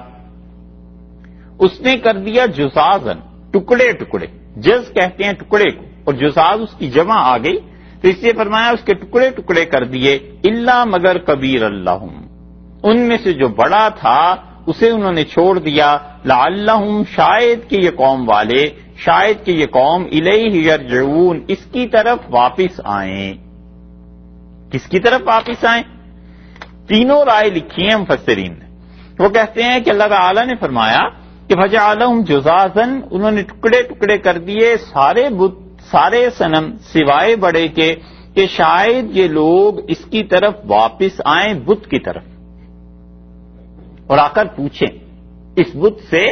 اس نے کر دیا جزازن، ٹکڑے ٹکڑے، جز کہتے ہیں ٹکڑے کو، اور جزاز اس کی جمع آ گئی تو اس سے فرمایا اس کے ٹکڑے ٹکڑے کر دیے، الا مگر کبیر اللہم، ان میں سے جو بڑا تھا اسے انہوں نے چھوڑ دیا، لعلہم، شاید کہ یہ قوم والے، شاید کہ یہ قوم الیہ یرجعون، اس کی طرف واپس آئیں۔ کس کی طرف واپس آئیں؟ تینوں رائے لکھی ہیں مفسرین نے۔ وہ کہتے ہیں کہ اللہ تعالی نے فرمایا کہ فجعلہم جزازن، انہوں نے ٹکڑے ٹکڑے کر دیے سارے بت، سارے صنم سوائے بڑے کے، کہ شاید یہ لوگ اس کی طرف واپس آئیں، بت کی طرف، اور آ کر پوچھیں اس بت سے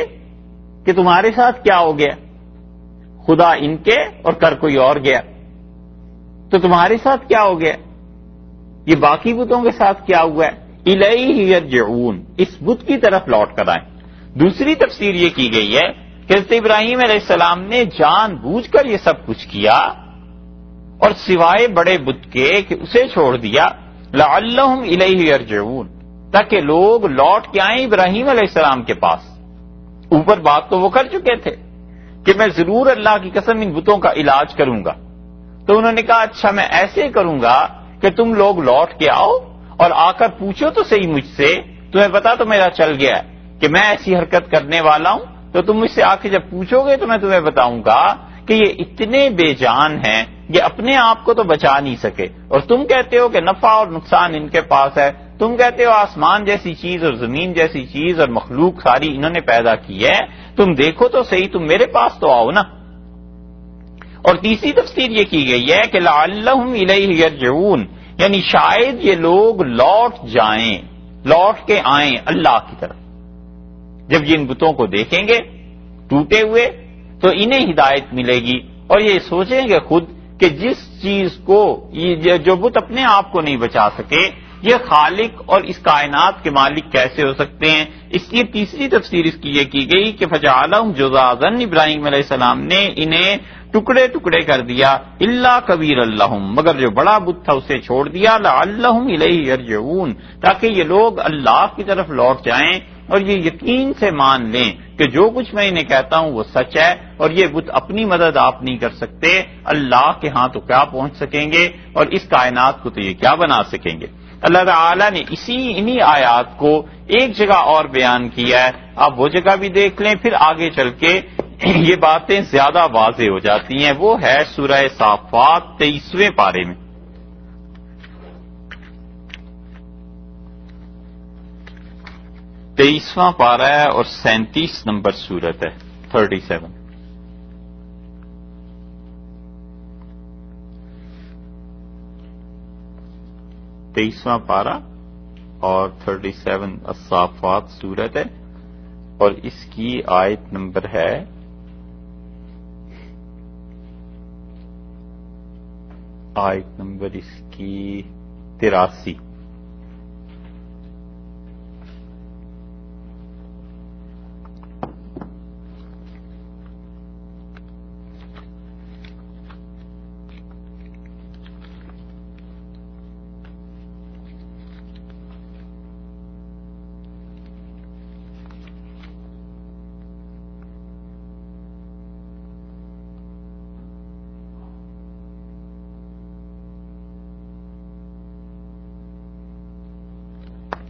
کہ تمہارے ساتھ کیا ہو گیا، خدا ان کے اور کر کوئی اور گیا، تو تمہارے ساتھ کیا ہو گیا، یہ باقی بتوں کے ساتھ کیا ہوا ہے، الیہ یرجعون، اس بت کی طرف لوٹ کر آئیں۔ دوسری تفسیر یہ کی گئی ہے کہ حضرت ابراہیم علیہ السلام نے جان بوجھ کر یہ سب کچھ کیا اور سوائے بڑے بت کے کہ اسے چھوڑ دیا، لعلہم الیہ یرجعون، تاکہ لوگ لوٹ کے آئیں ابراہیم علیہ السلام کے پاس۔ اوپر بات تو وہ کر چکے تھے کہ میں ضرور اللہ کی قسم ان بتوں کا علاج کروں گا، تو انہوں نے کہا اچھا میں ایسے کروں گا کہ تم لوگ لوٹ کے آؤ اور آ کر پوچھو تو صحیح مجھ سے، تمہیں پتا تو میرا چل گیا ہے کہ میں ایسی حرکت کرنے والا ہوں، تو تم مجھ سے آ کے جب پوچھو گے تو میں تمہیں بتاؤں گا کہ یہ اتنے بے جان ہیں، یہ اپنے آپ کو تو بچا نہیں سکے، اور تم کہتے ہو کہ نفع اور نقصان ان کے پاس ہے، تم کہتے ہو آسمان جیسی چیز اور زمین جیسی چیز اور مخلوق ساری انہوں نے پیدا کی ہے، تم دیکھو تو صحیح، تم میرے پاس تو آؤ نا۔ اور تیسری تفسیر یہ کی گئی ہے کہ لعلہم الیہ یرجعون، یعنی شاید یہ لوگ لوٹ جائیں، لوٹ کے آئیں اللہ کی طرف۔ جب یہ ان بتوں کو دیکھیں گے ٹوٹے ہوئے تو انہیں ہدایت ملے گی، اور یہ سوچیں گے خود کہ جس چیز کو جو بت اپنے آپ کو نہیں بچا سکے، یہ خالق اور اس کائنات کے مالک کیسے ہو سکتے ہیں؟ اس لیے تیسری تفسیر اس کی یہ کی گئی کہ فجعلہم جذاذا، ابراہیم علیہ السلام نے انہیں ٹکڑے ٹکڑے کر دیا، الا کبیر اللہم، مگر جو بڑا بت تھا اسے چھوڑ دیا، لعلہم الیہ یرجعون، تاکہ یہ لوگ اللہ کی طرف لوٹ جائیں اور یہ یقین سے مان لیں کہ جو کچھ میں انہیں کہتا ہوں وہ سچ ہے، اور یہ بت اپنی مدد آپ نہیں کر سکتے، اللہ کے ہاں تو کیا پہنچ سکیں گے، اور اس کائنات کو تو یہ کیا بنا سکیں گے۔ اللہ تعالیٰ نے انہی آیات کو ایک جگہ اور بیان کیا ہے، آپ وہ جگہ بھی دیکھ لیں، پھر آگے چل کے یہ باتیں زیادہ واضح ہو جاتی ہیں۔ وہ ہے سورہ صافات 23ویں پارے میں۔ تیئیسواں پارہ ہے اور 37 نمبر سورت ہے، 37۔ تیئیسواں پارہ اور 37 الصافات سورت ہے، اور اس کی آیت نمبر ہے اس کی 83۔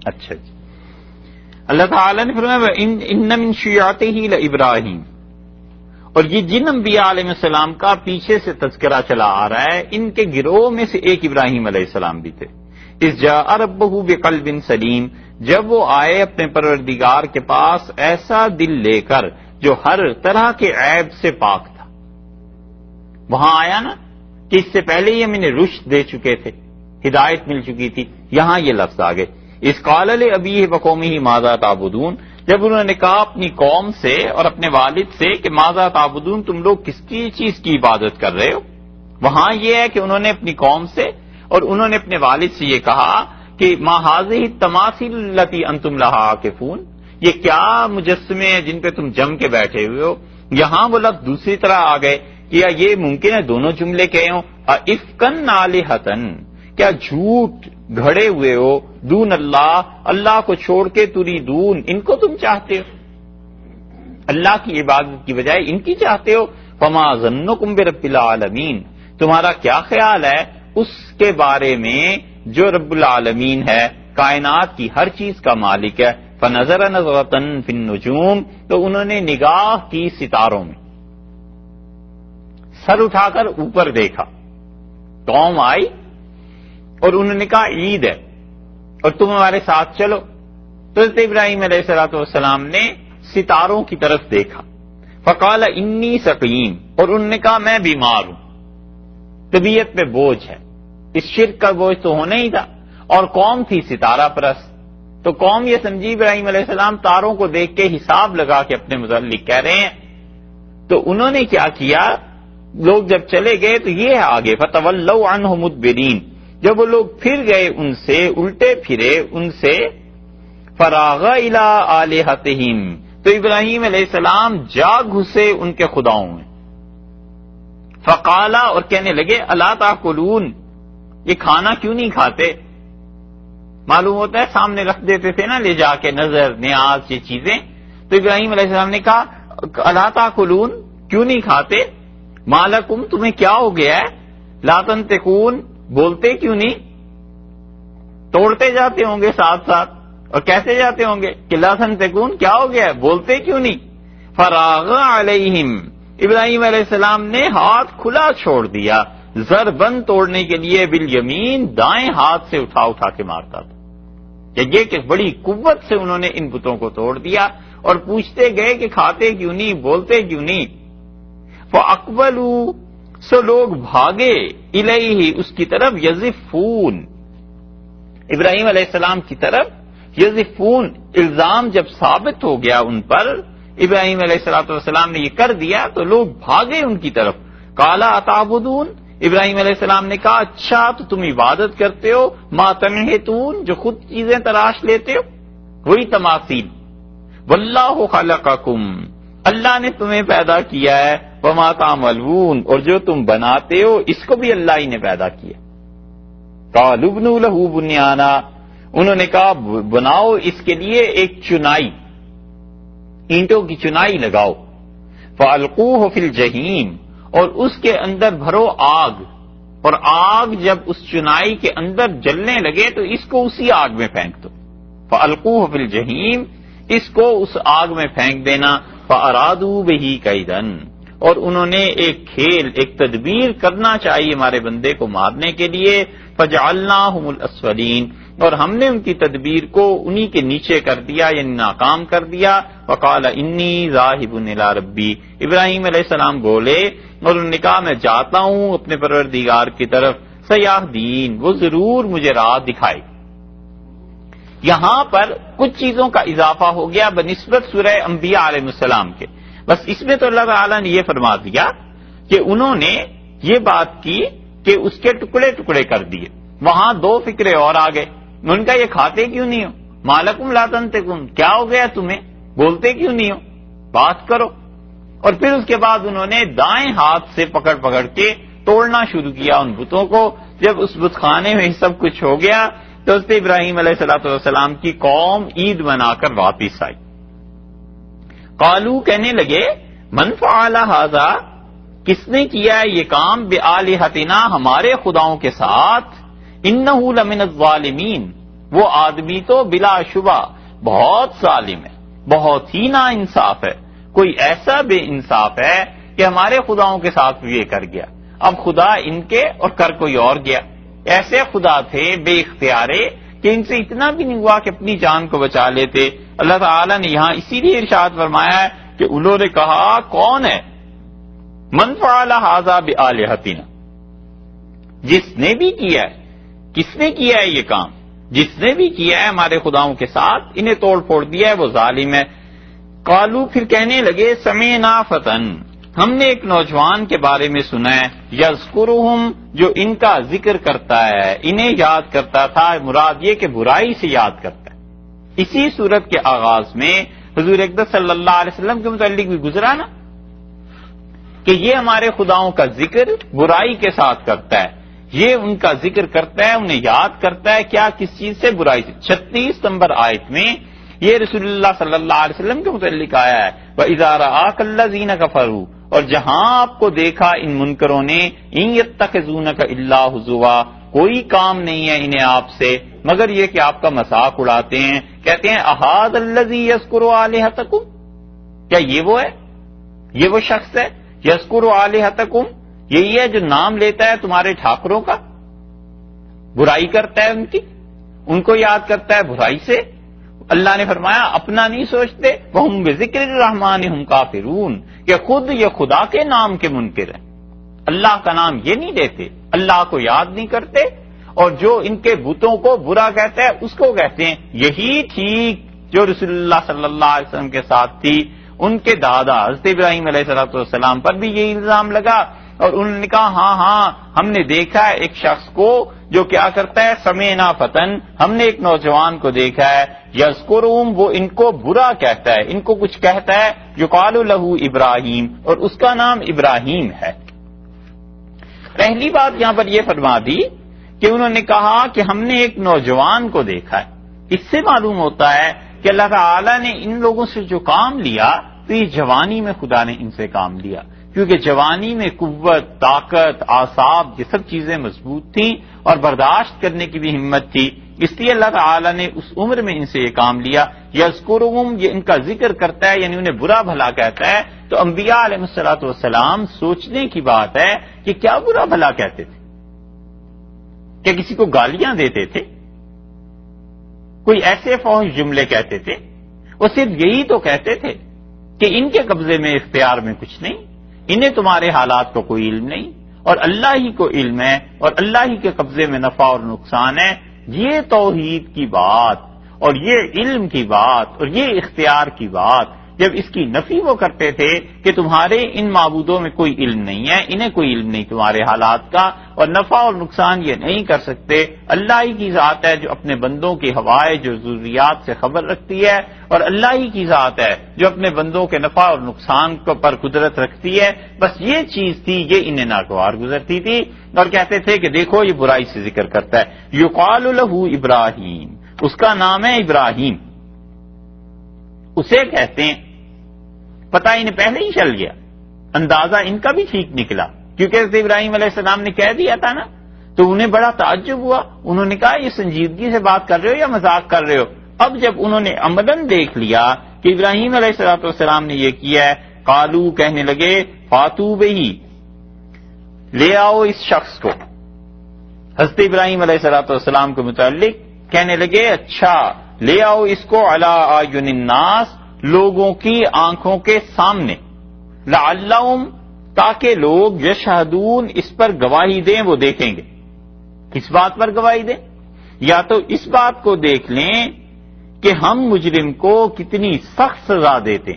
اچھا جی، اللہ تعالیٰ نے فرمایا ان من شیعتہ لابراہیم، اور یہ جن انبیاء علیہ السلام کا پیچھے سے تذکرہ چلا آ رہا ہے، ان کے گروہ میں سے ایک ابراہیم علیہ السلام بھی تھے۔ اذ جاء ربہ بقلب سلیم، جب وہ آئے اپنے پروردگار کے پاس ایسا دل لے کر جو ہر طرح کے عیب سے پاک تھا۔ وہاں آیا نا کہ اس سے پہلے یہ میں نے رشد دے چکے تھے، ہدایت مل چکی تھی، یہاں یہ لفظ آ گئے، اس قال لابیہ وقومہ ماذا تعبدون، جب انہوں نے کہا اپنی قوم سے اور اپنے والد سے کہ ماذا تعبدون، تم لوگ کس کی چیز کی عبادت کر رہے ہو۔ وہاں یہ ہے کہ انہوں نے اپنی قوم سے اور انہوں نے اپنے والد سے یہ کہا کہ ما ھذہ التماثیل التی انتم لھا عاکفون، یہ کیا مجسمے ہیں جن پہ تم جم کے بیٹھے ہوئے ہو۔ یہاں وہ لفظ دوسری طرح آ گئے، کیا یہ ممکن ہے دونوں جملے کہے ہوں، افکن آلہۃ، کیا جھوٹ گھڑے ہوئے ہو، دون اللہ، اللہ کو چھوڑ کے تریدون، ان کو تم چاہتے ہو، اللہ کی عبادت کی بجائے ان کی چاہتے ہو۔ فما ظنکم برب العالمین، تمہارا کیا خیال ہے اس کے بارے میں جو رب العالمین ہے، کائنات کی ہر چیز کا مالک ہے۔ فنظر نظرۃ فی النجوم، تو انہوں نے نگاہ کی ستاروں میں، سر اٹھا کر اوپر دیکھا، قوم آئی اور انہوں نے کہا عید ہے اور تم ہمارے ساتھ چلو، تو حضرت ابراہیم علیہ الصلوۃ والسلام نے ستاروں کی طرف دیکھا، فقال انی سقیم، اور انہوں نے کہا میں بیمار ہوں، طبیعت پہ بوجھ ہے، اس شرک کا بوجھ تو ہونا ہی تھا، اور قوم تھی ستارہ پرست، تو قوم یہ سمجھی ابراہیم علیہ السلام تاروں کو دیکھ کے حساب لگا کے اپنے متعلق کہہ رہے ہیں، تو انہوں نے کیا کیا، لوگ جب چلے گئے تو یہ ہے آگے، فتولوا عنہ مدبرین، جب وہ لوگ پھر گئے ان سے، الٹے پھرے ان سے، فراغ الی آلہتہم، تو ابراہیم علیہ السلام جا گھسے ان کے خداؤں میں، فقالا، اور کہنے لگے الا تاکلون، یہ کھانا کیوں نہیں کھاتے۔ معلوم ہوتا ہے سامنے رکھ دیتے تھے نا لے جا کے نظر نیاز یہ چیزیں، تو ابراہیم علیہ السلام نے کہا الا تاکلون، کیوں نہیں کھاتے، ما لکم، تمہیں کیا ہو گیا ہے، لا تنطقون، بولتے کیوں نہیں، توڑتے جاتے ہوں گے ساتھ ساتھ، اور کیسے جاتے ہوں گے کہ لا تنطقون، کیا ہو گیا، بولتے کیوں نہیں؟ فراغ علیہم، ابراہیم علیہ السلام نے ہاتھ کھلا چھوڑ دیا، ضربن توڑنے کے لیے، بالیمین دائیں ہاتھ سے اٹھا اٹھا کے مارتا تھا، یہ کہ بڑی قوت سے انہوں نے ان بتوں کو توڑ دیا، اور پوچھتے گئے کہ کھاتے کیوں نہیں، بولتے کیوں نہیں؟ فاقبلوا، سو لوگ بھاگے، الیہ، اس کی طرف، یزفون، ابراہیم علیہ السلام کی طرف، یزفون، الزام جب ثابت ہو گیا ان پر، ابراہیم علیہ السلام نے یہ کر دیا تو لوگ بھاگے ان کی طرف۔ قال اتعبدون، ابراہیم علیہ السلام نے کہا اچھا تو تم عبادت کرتے ہو، ما تنحتون، جو خود چیزیں تراش لیتے ہو، وہی تماثیل، واللہ خلقکم، اللہ نے تمہیں پیدا کیا ہے، وما تعملون، اور جو تم بناتے ہو اس کو بھی اللہ ہی نے پیدا کیا۔ قالوا ابنوا لہ بنیانا، انہوں نے کہا بناؤ اس کے لیے ایک چنائی، اینٹوں کی چنائی لگاؤ، فالقوہ فی الجحیم، اور اس کے اندر بھرو آگ، اور آگ جب اس چنائی کے اندر جلنے لگے تو اس کو اسی آگ میں پھینک دو، فالقوہ فی الجحیم، اس کو اس آگ میں پھینک دینا، فارادوا بہ کیدن، اور انہوں نے ایک کھیل، ایک تدبیر کرنا چاہیے ہمارے بندے کو مارنے کے لیے، فجعلناہم الاسفلین، اور ہم نے ان کی تدبیر کو انہی کے نیچے کر دیا، یعنی ناکام کر دیا۔ وقال انی ذاہب الی ربی، ابراہیم علیہ السلام بولے اور انہوں نے کہا میں جاتا ہوں اپنے پروردگار کی طرف، سیہدین، وہ ضرور مجھے راہ دکھائے۔ یہاں پر کچھ چیزوں کا اضافہ ہو گیا بنسبت سورہ انبیاء علیہ السلام کے، بس اس میں تو اللہ تعالیٰ نے یہ فرما دیا کہ انہوں نے یہ بات کی کہ اس کے ٹکڑے ٹکڑے کر دیے، وہاں دو فکرے اور آ گئے، ان کا یہ کھاتے کیوں نہیں ہو، مالکم لا تنطقون، کیا ہو گیا تمہیں، بولتے کیوں نہیں ہو، بات کرو۔ اور پھر اس کے بعد انہوں نے دائیں ہاتھ سے پکڑ پکڑ کے توڑنا شروع کیا ان بتوں کو۔ جب اس بت خانے میں سب کچھ ہو گیا تو حضرت ابراہیم علیہ السلام کی قوم عید منا کر واپس آئی۔ قالو، کہنے لگے، من فعل ھذا، کس نے کیا ہے یہ کام، بآلہتنا، ہمارے خداؤں کے ساتھ، انہ لمن الظالمین، وہ آدمی تو بلا شبہ بہت ظالم ہے، بہت ہی نا انصاف ہے، کوئی ایسا بے انصاف ہے کہ ہمارے خداؤں کے ساتھ یہ کر گیا، اب خدا ان کے اور کر کوئی اور گیا۔ ایسے خدا تھے بے اختیارے کہ ان سے اتنا بھی نہیں ہوا کہ اپنی جان کو بچا لیتے۔ اللہ تعالیٰ نے یہاں اسی لیے ارشاد فرمایا ہے کہ انہوں نے کہا کون ہے، من فعل ھذا بآلہتنا، جس نے بھی کیا ہے، کس نے کیا ہے یہ کام، جس نے بھی کیا ہے ہمارے خداؤں کے ساتھ، انہیں توڑ پھوڑ دیا ہے، وہ ظالم ہے۔ قالو، پھر کہنے لگے، سمعنا فتن، ہم نے ایک نوجوان کے بارے میں سنا ہے، یذکرہم، جو ان کا ذکر کرتا ہے، انہیں یاد کرتا تھا، مراد یہ کہ برائی سے یاد کرتا ہے۔ اسی صورت کے آغاز میں حضور اقدس صلی اللہ علیہ وسلم کے متعلق بھی گزرا نا کہ یہ ہمارے خداؤں کا ذکر برائی کے ساتھ کرتا ہے، یہ ان کا ذکر کرتا ہے، انہیں یاد کرتا ہے، کیا، کس چیز سے، برائی سے۔ 36 نمبر آیت میں یہ رسول اللہ صلی اللہ علیہ وسلم کے متعلق آیا ہے، وَإِذَا رَآكَ الَّذِينَ كَفَرُوا، اور جہاں آپ کو دیکھا ان منکروں نے، إِن يَتَّخِذُونَكَ إِلَّا هُزُوًا، کوئی کام نہیں ہے انہیں آپ سے مگر یہ کہ آپ کا مذاق اڑاتے ہیں، کہتے ہیں أَهَٰذَا الَّذِي يَذْكُرُ آلِهَتَكُمْ، کیا یہ وہ ہے، یہ وہ شخص ہے، يَذْكُرُ آلِهَتَكُمْ، یہی ہے جو نام لیتا ہے تمہارے ٹھاکروں کا، برائی کرتا ہے ان کی، ان کو یاد کرتا ہے برائی سے۔ اللہ نے فرمایا اپنا نہیں سوچتے، وَهُمْ بِذِكْرِ الرَّحْمَٰنِ هُمْ كَافِرُونَ، کہ خود یہ خدا کے نام کے منکر ہیں، اللہ کا نام یہ نہیں لیتے، اللہ کو یاد نہیں کرتے، اور جو ان کے بتوں کو برا کہتا ہے اس کو کہتے ہیں۔ یہی ٹھیک جو رسول اللہ صلی اللہ علیہ وسلم کے ساتھ تھی، ان کے دادا حضرت ابراہیم علیہ السلام پر بھی یہی الزام لگا، اور انہوں نے کہا ہاں ہاں ہم نے دیکھا ہے ایک شخص کو جو کیا کرتا ہے، سمعنا فتن، ہم نے ایک نوجوان کو دیکھا ہے، یذکرہم، وہ ان کو برا کہتا ہے، ان کو کچھ کہتا ہے، یقال لہ ابراہیم، اور اس کا نام ابراہیم ہے۔ پہلی بات یہاں پر یہ فرما دی کہ انہوں نے کہا کہ ہم نے ایک نوجوان کو دیکھا ہے، اس سے معلوم ہوتا ہے کہ اللہ تعالی نے ان لوگوں سے جو کام لیا تو یہ جوانی میں خدا نے ان سے کام لیا، کیونکہ جوانی میں قوت، طاقت، اعصاب، یہ سب چیزیں مضبوط تھیں اور برداشت کرنے کی بھی ہمت تھی، اس لیے اللہ تعالیٰ نے اس عمر میں ان سے یہ کام لیا. یذکرہم، یہ ان کا ذکر کرتا ہے یعنی انہیں برا بھلا کہتا ہے. تو انبیاء علیہ الصلوۃ والسلام سوچنے کی بات ہے کہ کیا برا بھلا کہتے تھے؟ کیا کسی کو گالیاں دیتے تھے؟ کوئی ایسے فحش جملے کہتے تھے؟ وہ صرف یہی تو کہتے تھے کہ ان کے قبضے میں اختیار میں کچھ نہیں، انہیں تمہارے حالات کو کوئی علم نہیں، اور اللہ ہی کو علم ہے، اور اللہ ہی کے قبضے میں نفع اور نقصان ہے. یہ توحید کی بات اور یہ علم کی بات اور یہ اختیار کی بات جب اس کی نفی وہ کرتے تھے کہ تمہارے ان معبودوں میں کوئی علم نہیں ہے، انہیں کوئی علم نہیں تمہارے حالات کا، اور نفع اور نقصان یہ نہیں کر سکتے. اللہ ہی کی ذات ہے جو اپنے بندوں کی ہوائج اور ضروریات سے خبر رکھتی ہے، اور اللہ ہی کی ذات ہے جو اپنے بندوں کے نفع اور نقصان پر قدرت رکھتی ہے. بس یہ چیز تھی، یہ انہیں ناگوار گزرتی تھی، اور کہتے تھے کہ دیکھو یہ برائی سے ذکر کرتا ہے. یقال لہ ابراہیم، اس کا نام ہے ابراہیم، اسے کہتے ہیں. پتہ انہیں پہلے ہی چل گیا، اندازہ ان کا بھی ٹھیک نکلا، کیونکہ حضرت ابراہیم علیہ السلام نے کہہ دیا تھا نا. تو انہیں بڑا تعجب ہوا، انہوں نے کہا یہ سنجیدگی سے بات کر رہے ہو یا مذاق کر رہے ہو؟ اب جب انہوں نے عملاً دیکھ لیا کہ ابراہیم علیہ السلام نے یہ کیا ہے، قالو، کہنے لگے، فاتو بہی، لے آؤ اس شخص کو. حضرت ابراہیم علیہ السلام کے متعلق کہنے لگے اچھا لے آؤ اس کو، علی اعین الناس، لوگوں کی آنکھوں کے سامنے، لعلہم، تاکہ لوگ یشہدون، اس پر گواہی دیں، وہ دیکھیں گے. کس بات پر گواہی دیں؟ یا تو اس بات کو دیکھ لیں کہ ہم مجرم کو کتنی سخت سزا دیتے.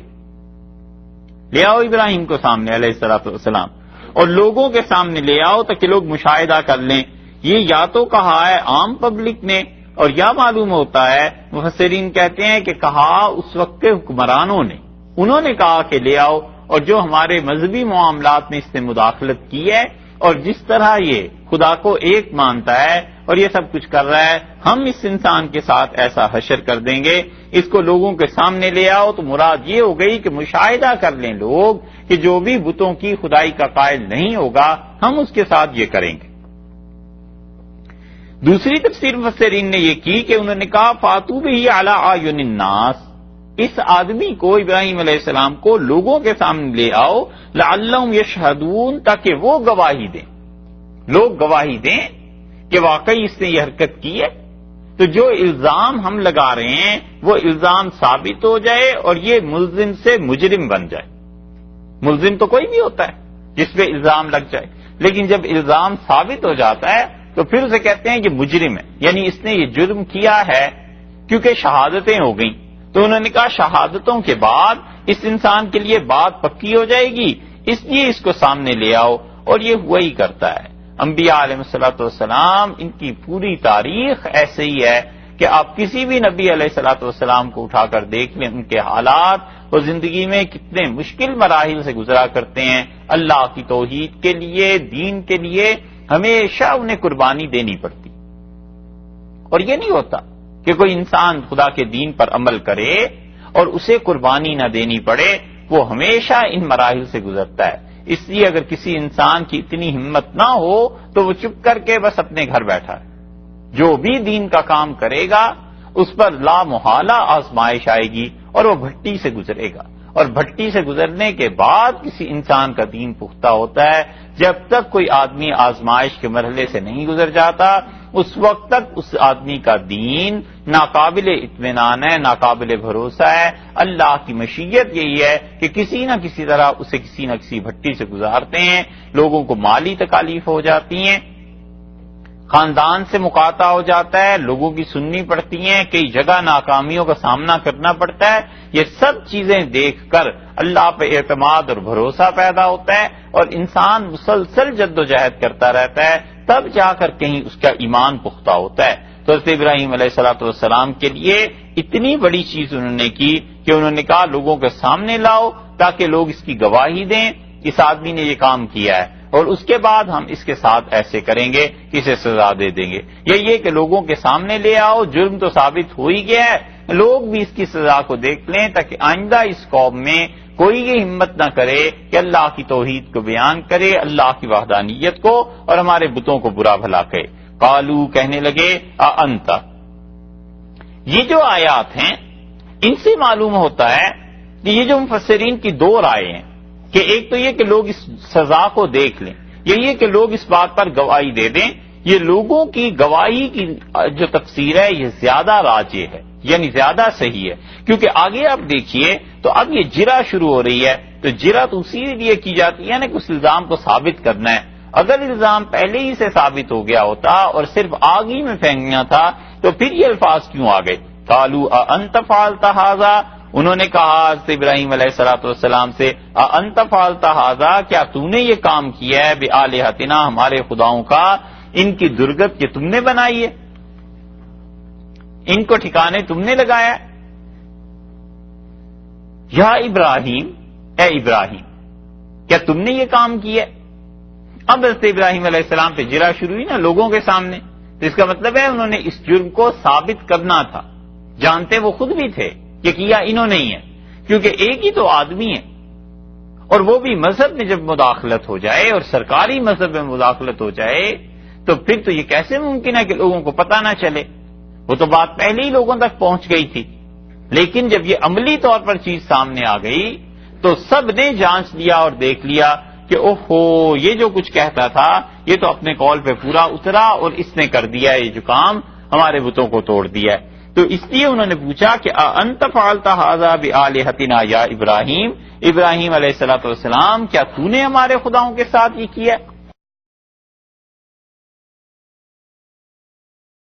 لے آؤ ابراہیم کو سامنے علیہ السلام، اور لوگوں کے سامنے لے آؤ تاکہ لوگ مشاہدہ کر لیں. یہ یا تو کہا ہے عام پبلک نے، اور یا معلوم ہوتا ہے، مفسرین کہتے ہیں کہ کہا اس وقت کے حکمرانوں نے، انہوں نے کہا کہ لے آؤ. اور جو ہمارے مذہبی معاملات میں اس نے مداخلت کی ہے، اور جس طرح یہ خدا کو ایک مانتا ہے اور یہ سب کچھ کر رہا ہے، ہم اس انسان کے ساتھ ایسا حشر کر دیں گے، اس کو لوگوں کے سامنے لے آؤ. تو مراد یہ ہو گئی کہ مشاہدہ کر لیں لوگ کہ جو بھی بتوں کی خدائی کا قائل نہیں ہوگا، ہم اس کے ساتھ یہ کریں گے. دوسری تفسیر مفسرین نے یہ کی کہ انہوں نے کہا فاتو بہ علی اعین الناس، اس آدمی کو، ابراہیم علیہ السلام کو لوگوں کے سامنے لے آؤ، لعلہم یشہدون، تاکہ وہ گواہی دیں، لوگ گواہی دیں کہ واقعی اس نے یہ حرکت کی ہے. تو جو الزام ہم لگا رہے ہیں وہ الزام ثابت ہو جائے اور یہ ملزم سے مجرم بن جائے. ملزم تو کوئی بھی ہوتا ہے جس پہ الزام لگ جائے، لیکن جب الزام ثابت ہو جاتا ہے تو پھر اسے کہتے ہیں کہ مجرم ہے، یعنی اس نے یہ جرم کیا ہے. کیونکہ شہادتیں ہو گئیں تو انہوں نے کہا شہادتوں کے بعد اس انسان کے لیے بات پکی ہو جائے گی، اس لیے اس کو سامنے لے آؤ. اور یہ ہوا ہی کرتا ہے. انبیاء علیہ الصلوۃ والسلام، ان کی پوری تاریخ ایسے ہی ہے کہ آپ کسی بھی نبی علیہ الصلوۃ والسلام کو اٹھا کر دیکھ لیں، ان کے حالات وہ زندگی میں کتنے مشکل مراحل سے گزرا کرتے ہیں. اللہ کی توحید کے لیے، دین کے لیے ہمیشہ انہیں قربانی دینی پڑتی. اور یہ نہیں ہوتا کہ کوئی انسان خدا کے دین پر عمل کرے اور اسے قربانی نہ دینی پڑے، وہ ہمیشہ ان مراحل سے گزرتا ہے. اس لیے اگر کسی انسان کی اتنی ہمت نہ ہو تو وہ چپ کر کے بس اپنے گھر بیٹھا ہے. جو بھی دین کا کام کرے گا اس پر لا محالہ آزمائش آئے گی اور وہ بھٹی سے گزرے گا. اور بھٹی سے گزرنے کے بعد کسی انسان کا دین پختہ ہوتا ہے. جب تک کوئی آدمی آزمائش کے مرحلے سے نہیں گزر جاتا اس وقت تک اس آدمی کا دین ناقابل اطمینان ہے، ناقابل بھروسہ ہے. اللہ کی مشیت یہی ہے کہ کسی نہ کسی طرح اسے کسی نہ کسی بھٹی سے گزارتے ہیں. لوگوں کو مالی تکالیف ہو جاتی ہیں، خاندان سے مقاطع ہو جاتا ہے، لوگوں کی سننی پڑتی ہیں، کئی جگہ ناکامیوں کا سامنا کرنا پڑتا ہے. یہ سب چیزیں دیکھ کر اللہ پہ اعتماد اور بھروسہ پیدا ہوتا ہے اور انسان مسلسل جد و جہد کرتا رہتا ہے، تب جا کر کہیں اس کا ایمان پختہ ہوتا ہے. تو حضرت ابراہیم علیہ السلام کے لیے اتنی بڑی چیز انہوں نے کی کہ انہوں نے کہا لوگوں کے سامنے لاؤ تاکہ لوگ اس کی گواہی دیں اس آدمی نے یہ کام کیا ہے، اور اس کے بعد ہم اس کے ساتھ ایسے کریں گے کہ اسے سزا دے دیں گے. یہ کہ لوگوں کے سامنے لے آؤ، جرم تو ثابت ہو ہی گیا ہے، لوگ بھی اس کی سزا کو دیکھ لیں تاکہ آئندہ اس قوم میں کوئی یہ ہمت نہ کرے کہ اللہ کی توحید کو بیان کرے، اللہ کی وحدانیت کو، اور ہمارے بتوں کو برا بھلا کہے. قالو، کہنے لگے، انت، یہ جو آیات ہیں ان سے معلوم ہوتا ہے کہ یہ جو مفسرین کی دو رائے ہیں کہ ایک تو یہ کہ لوگ اس سزا کو دیکھ لیں، یہی ہے کہ لوگ اس بات پر گواہی دے دیں، یہ لوگوں کی گواہی کی جو تفسیر ہے یہ زیادہ راجح ہے، یعنی زیادہ صحیح ہے، کیونکہ آگے آپ دیکھیے تو اب یہ جرا شروع ہو رہی ہے، تو جرا تو اسی لیے کی جاتی ہے نا کہ اس الزام کو ثابت کرنا ہے۔ اگر الزام پہلے ہی سے ثابت ہو گیا ہوتا اور صرف آگ ہی میں پھینکنا تھا تو پھر یہ الفاظ کیوں آ گئے؟ قالوا اانت فعلت هذا، انہوں نے کہا حضرت ابراہیم علیہ الصلوۃ والسلام سے اانت فعلت هذا، کیا تو نے یہ کام کیا ہے بآلہتنا، ہمارے خداؤں کا، ان کی درگت یہ تم نے بنائی ہے، ان کو ٹھکانے تم نے لگایا ہے؟ یا ابراہیم، اے ابراہیم، کیا تم نے یہ کام کیا ہے؟ اب حضرت ابراہیم علیہ السلام پہ جرا شروع ہوئی نا لوگوں کے سامنے، تو اس کا مطلب ہے انہوں نے اس جرم کو ثابت کرنا تھا، جانتے وہ خود بھی تھے کہ کیا انہوں نے ہی ہے، کیونکہ ایک ہی تو آدمی ہے، اور وہ بھی مذہب میں جب مداخلت ہو جائے اور سرکاری مذہب میں مداخلت ہو جائے تو پھر تو یہ کیسے ممکن ہے کہ لوگوں کو پتہ نہ چلے؟ وہ تو بات پہلے ہی لوگوں تک پہنچ گئی تھی، لیکن جب یہ عملی طور پر چیز سامنے آ گئی تو سب نے جانچ لیا اور دیکھ لیا کہ اوہو یہ جو کچھ کہتا تھا یہ تو اپنے قول پہ پورا اترا اور اس نے کر دیا یہ جو کام، ہمارے بتوں کو توڑ دیا ہے۔ تو اس لیے انہوں نے پوچھا کہ انت فعلت هذا بآلہتنا یا ابراہیم، ابراہیم علیہ الصلوۃ والسلام، کیا تو نے ہمارے خداؤں کے ساتھ یہ کیا؟